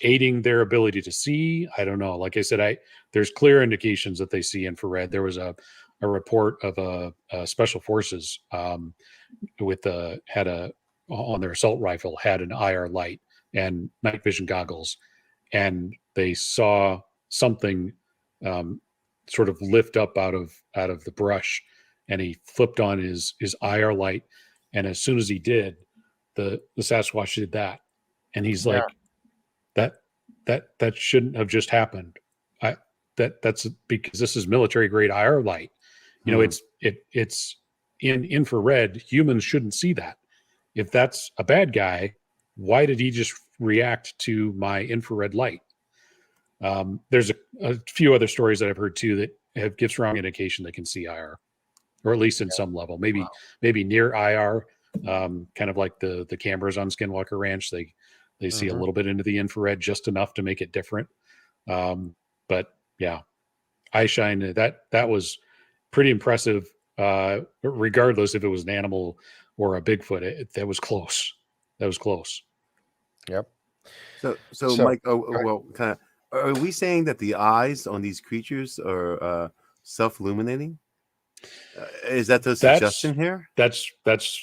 aiding their ability to see? I don't know. Like I said, there's clear indications that they see infrared. There was a report of a special forces on their assault rifle had an IR light and night vision goggles, and they saw something sort of lift up out of the brush, and he flipped on his IR light, and as soon as he did, the Sasquatch did that, and he's like, that shouldn't have just happened. That's because this is military grade IR light. It's in infrared. Humans shouldn't see that. If that's a bad guy, why did he just react to my infrared light? There's a few other stories that I've heard too that give strong indication they can see IR, or at least in some level, maybe near IR, kind of like the cameras on Skinwalker Ranch. They see a little bit into the infrared, just enough to make it different. But yeah, eye shine, that was pretty impressive, regardless if it was an animal or a Bigfoot. That was close. That was close. Yep. So Mike, well, kind of, are we saying that the eyes on these creatures are self-illuminating? Is that the suggestion here? That's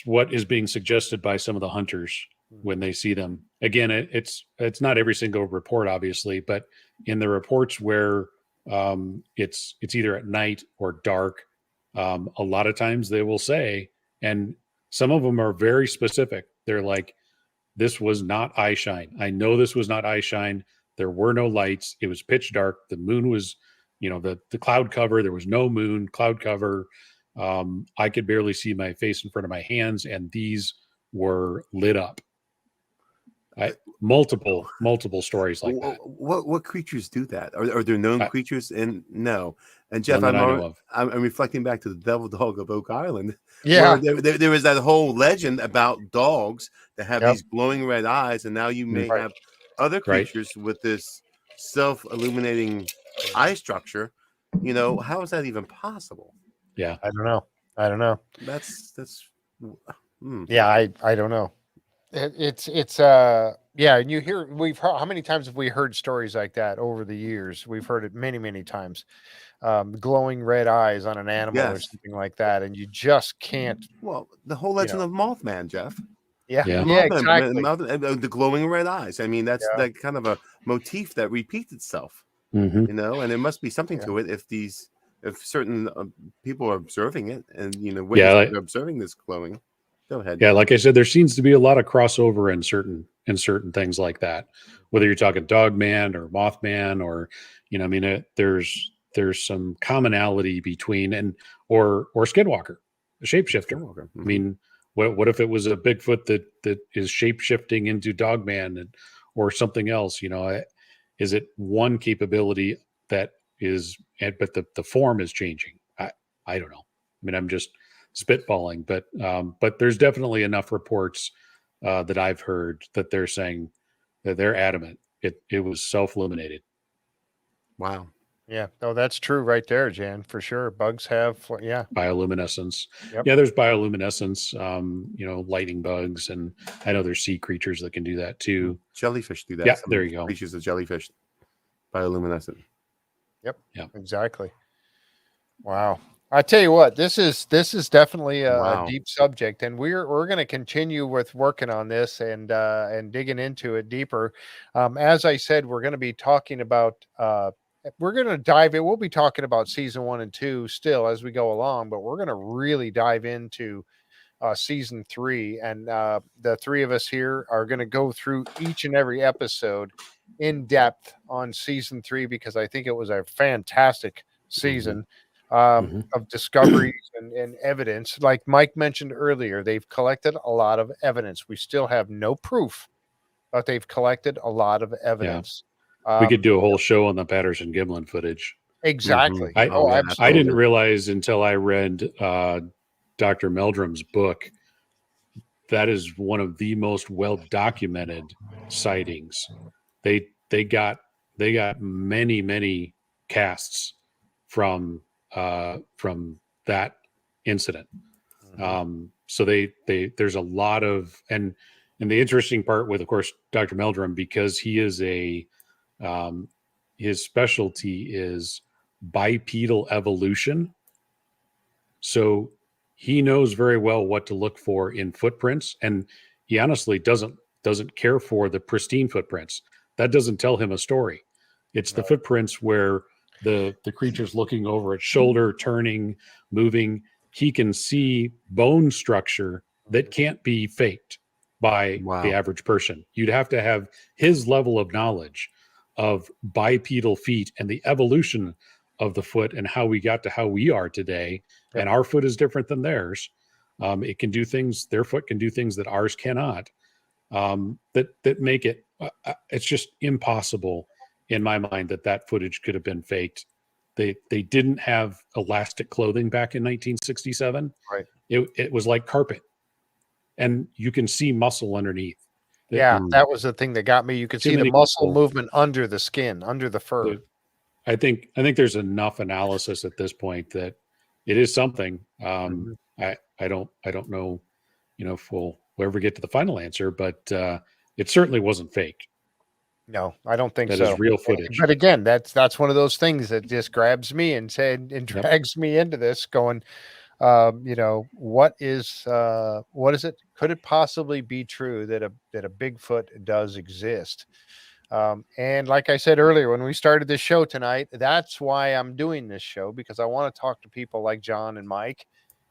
what is being suggested by some of the hunters when they see them. Again, it's not every single report, obviously, but in the reports where it's either at night or dark, a lot of times they will say, and some of them are very specific. They're like, "This was not eye shine. I know this was not eye shine. There were no lights. It was pitch dark. The moon was, the cloud cover. There was no moon, cloud cover. I could barely see my face in front of my hands, and these were lit up." Multiple stories like that. What creatures do that? Are there known creatures? And no. And Jeff, I'm reflecting back to the devil dog of Oak Island. Yeah, there was that whole legend about dogs that have these glowing red eyes, and now you may have other creatures with this self-illuminating eye structure. How is that even possible? Yeah, I don't know. That's Yeah, I don't know. It's and you hear, how many times have we heard stories like that over the years? We've heard it many times. Glowing red eyes on an animal or something like that, and you just can't. Well, the whole legend of Mothman, Jeff. Yeah, exactly. The glowing red eyes. I mean, that's that kind of a motif that repeats itself. Mm-hmm. And there must be something to it if certain people are observing it, and witnesses are observing this glowing. Go ahead. Yeah, like I said, there seems to be a lot of crossover in certain things like that. Whether you're talking Dogman or Mothman, or there's some commonality between or Skinwalker, the shapeshifter. Mm-hmm. I mean, what if it was a Bigfoot that is shapeshifting into Dogman or something else? Is it one capability that is, but the form is changing? I don't know. I mean, I'm just spitballing, but there's definitely enough reports that I've heard that they're saying that they're adamant it was self-illuminated. Wow. Yeah, no, that's true right there, Jan, for sure. Bugs have, bioluminescence. Yep. Yeah, there's bioluminescence, lightning bugs, and I know there's sea creatures that can do that too. Jellyfish do that. Yeah, there you go. Species of jellyfish, bioluminescent. Yep. Yeah. Exactly. Wow. I tell you what, this is definitely a deep subject, and we're going to continue with working on this and digging into it deeper. As I said, we're going to be talking about we're going to dive in. We'll be talking about season 1 and 2 still as we go along, but we're going to really dive into season 3, and the three of us here are going to go through each and every episode in depth on season 3, because I think it was a fantastic season. Of discoveries and evidence. Like Mike mentioned earlier, they've collected a lot of evidence. We still have no proof, but they've collected a lot of evidence. We could do a whole show on the Patterson Gimlin footage. Exactly. I didn't realize until I read Dr. Meldrum's book, that is one of the most well documented sightings. They got many casts from that incident. So there's a lot of, and the interesting part with, of course, Dr. Meldrum, because he is his specialty is bipedal evolution. So he knows very well what to look for in footprints, and he honestly doesn't care for the pristine footprints. That doesn't tell him a story. It's the footprints where the creature's looking over its shoulder, turning, moving. He can see bone structure that can't be faked by the average person. You'd have to have his level of knowledge of bipedal feet and the evolution of the foot and how we got to how we are today. Yep. And our foot is different than theirs. It can do things, their foot can do things that ours cannot, that make it, it's just impossible in my mind that footage could have been faked. They didn't have elastic clothing back in 1967. Right. It was like carpet, and you can see muscle underneath. Yeah, that was the thing that got me. You could see the muscle movement under the skin, under the fur. I think there's enough analysis at this point that it is something. Mhm. I don't know, if we'll ever get to the final answer, but it certainly wasn't fake. No, I don't think That is so. real footage. But again, that's one of those things that just grabs me and Yep. drags me into this going, what is it? Could it possibly be true that a Bigfoot does exist? And like I said earlier, when we started this show tonight, that's why I'm doing this show, because I want to talk to people like John and Mike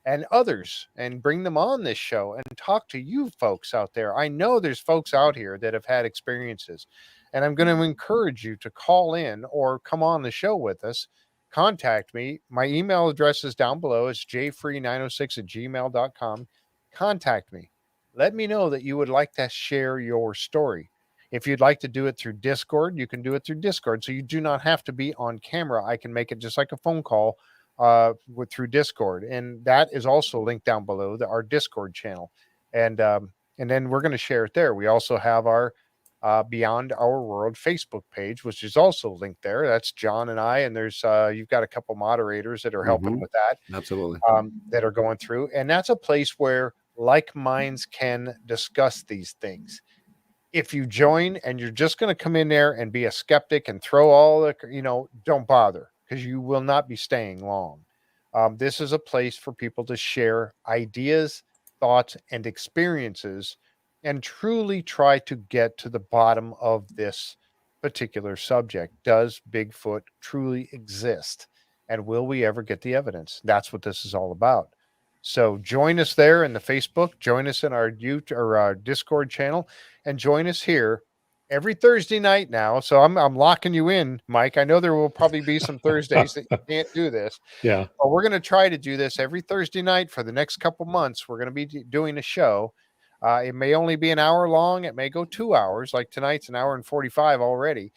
and others and bring them on this show and talk to you folks out there. I know there's folks out here that have had experiences, and I'm going to encourage you to call in or come on the show with us. Contact me. My email address is down below. It's jfree906@gmail.com. Contact me. Let me know that you would like to share your story. If you'd like to do it through Discord, you can do it through Discord. So you do not have to be on camera. I can make it just like a phone call through Discord. And that is also linked down below, our Discord channel. And then we're going to share it there. We also have our Beyond Our World Facebook page, which is also linked there. That's John and I. And there's you've got a couple moderators that are helping with that. Absolutely. That are going through. And that's a place where like minds can discuss these things. If you join and you're just going to come in there and be a skeptic and throw all the, don't bother, because you will not be staying long. This is a place for people to share ideas, thoughts, and experiences and truly try to get to the bottom of this particular subject. Does Bigfoot truly exist? And will we ever get the evidence? That's what this is all about. So join us there in the Facebook, join us in our YouTube or our Discord channel, and join us here every Thursday night now. So I'm locking you in, Mike. I know there will probably be some Thursdays that you can't do this. Yeah. But we're going to try to do this every Thursday night for the next couple months. We're going to be doing a show. It may only be an hour long. It may go 2 hours. Like tonight's an hour and 45 already.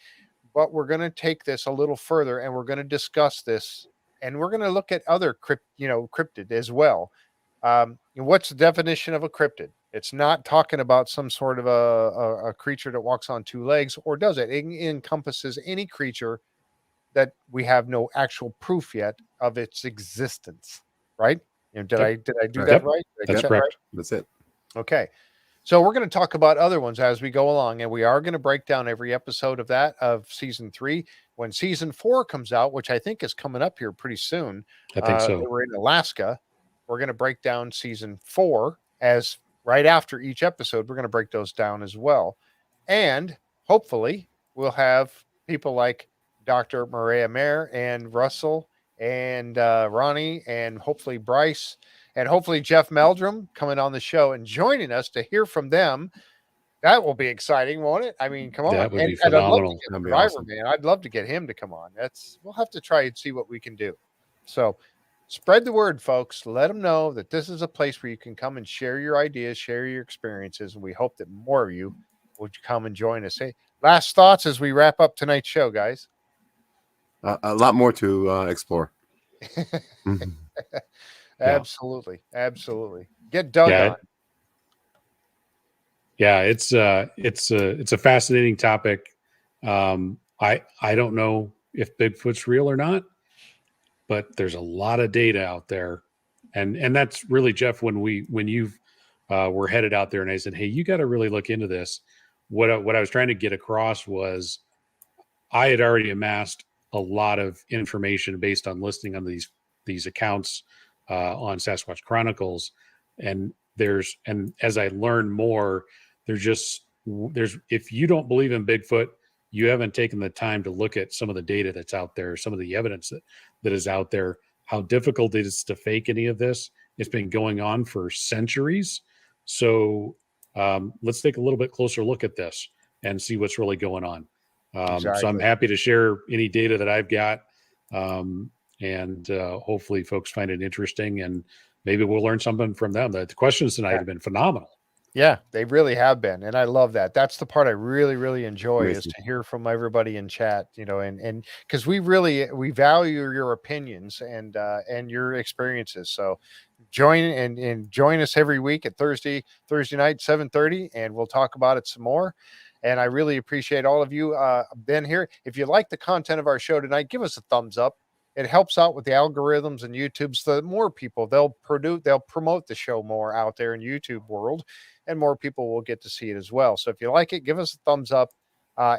But we're going to take this a little further, and we're going to discuss this, and we're going to look at other cryptid as well. What's the definition of a cryptid? It's not talking about some sort of a creature that walks on two legs, or does it? It encompasses any creature that we have no actual proof yet of its existence, right? Did I do that right? Did I That's get that correct. right? That's it. Okay. So we're going to talk about other ones as we go along, and we are going to break down every episode of season 3. When season 4 comes out, which I think is coming up here pretty soon, I think so. we're in Alaska. We're going to break down season 4 as right after each episode. We're going to break those down as well. And hopefully we'll have people like Dr. Maria Mayer and Russell and Ronnie and hopefully Bryce and hopefully Jeff Meldrum coming on the show and joining us to hear from them. That will be exciting, won't it? I mean, come on. That would be And I'd love to phenomenal. get That'd be Survivor, awesome. man. I'd love to get him to come on. We'll have to try and see what we can do. So spread the word, folks. Let them know that this is a place where you can come and share your ideas, share your experiences, and we hope that more of you will come and join us. Hey, last thoughts as we wrap up tonight's show, guys. A lot more to explore. Mhm. Absolutely. Get dug on. Yeah, it's a fascinating topic. I don't know if Bigfoot's real or not, but there's a lot of data out there, and that's really, Jeff, when you were headed out there, and I said, hey, you got to really look into this. What I was trying to get across was I had already amassed a lot of information based on listening on these accounts on Sasquatch Chronicles, and as I learn more, there's if you don't believe in Bigfoot, you haven't taken the time to look at some of the data that's out there, some of the evidence that is out there, how difficult it is to fake any of this. It's been going on for centuries. So let's take a little bit closer look at this and see what's really going on. Exactly. So I'm happy to share any data that I've got. And hopefully folks find it interesting, and maybe we'll learn something from them. The questions tonight have been phenomenal. Yeah, they really have been. And I love that. That's the part I really, really enjoy is to hear from everybody in chat, and because we value your opinions and your experiences. So join us every week at Thursday night, 7:30, and we'll talk about it some more. And I really appreciate all of you being here. If you like the content of our show tonight, give us a thumbs up. it helps out with the algorithms and YouTube, so that more people they'll promote the show more out there in YouTube world, and more people will get to see it as well. So if you like it, give us a thumbs up.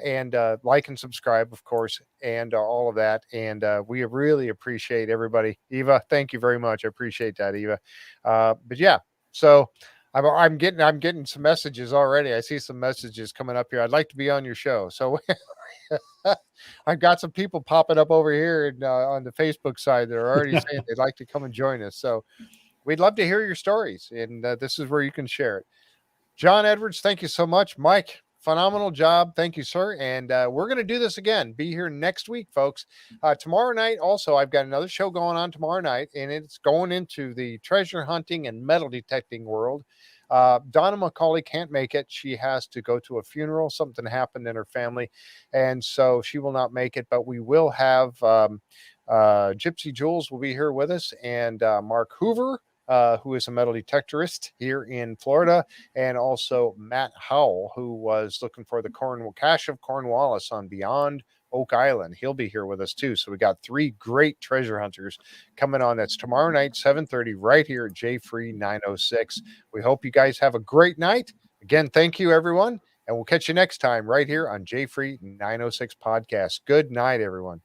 And like and subscribe, of course, and all of that. And we really appreciate everybody. Eva, thank you very much. I appreciate that, Eva. But yeah, so I'm getting some messages already. I see some messages coming up here. I'd like to be on your show. So I've got some people popping up over here and, on the Facebook side that are already saying they'd like to come and join us. So we'd love to hear your stories, and this is where you can share it. John Edwards, thank you so much. Mike, phenomenal job. Thank you, sir. And we're going to do this again. Be here next week, folks. Tomorrow night, also, I've got another show going on tomorrow night, and it's going into the treasure hunting and metal detecting world. Donna McCauley can't make it. She has to go to a funeral. Something happened in her family, and so she will not make it. But we will have Gypsy Jules will be here with us, and Mark Hoover, who is a metal detectorist here in Florida, and also Matt Howell, who was looking for the cache of Cornwallis on Beyond Oak Island. He'll be here with us too. So we got 3 great treasure hunters coming on. That's tomorrow night, 7:30, right here at J Free 906. We hope you guys have a great night. Again, thank you, everyone, and we'll catch you next time right here on J Free 906 podcast. Good night, everyone.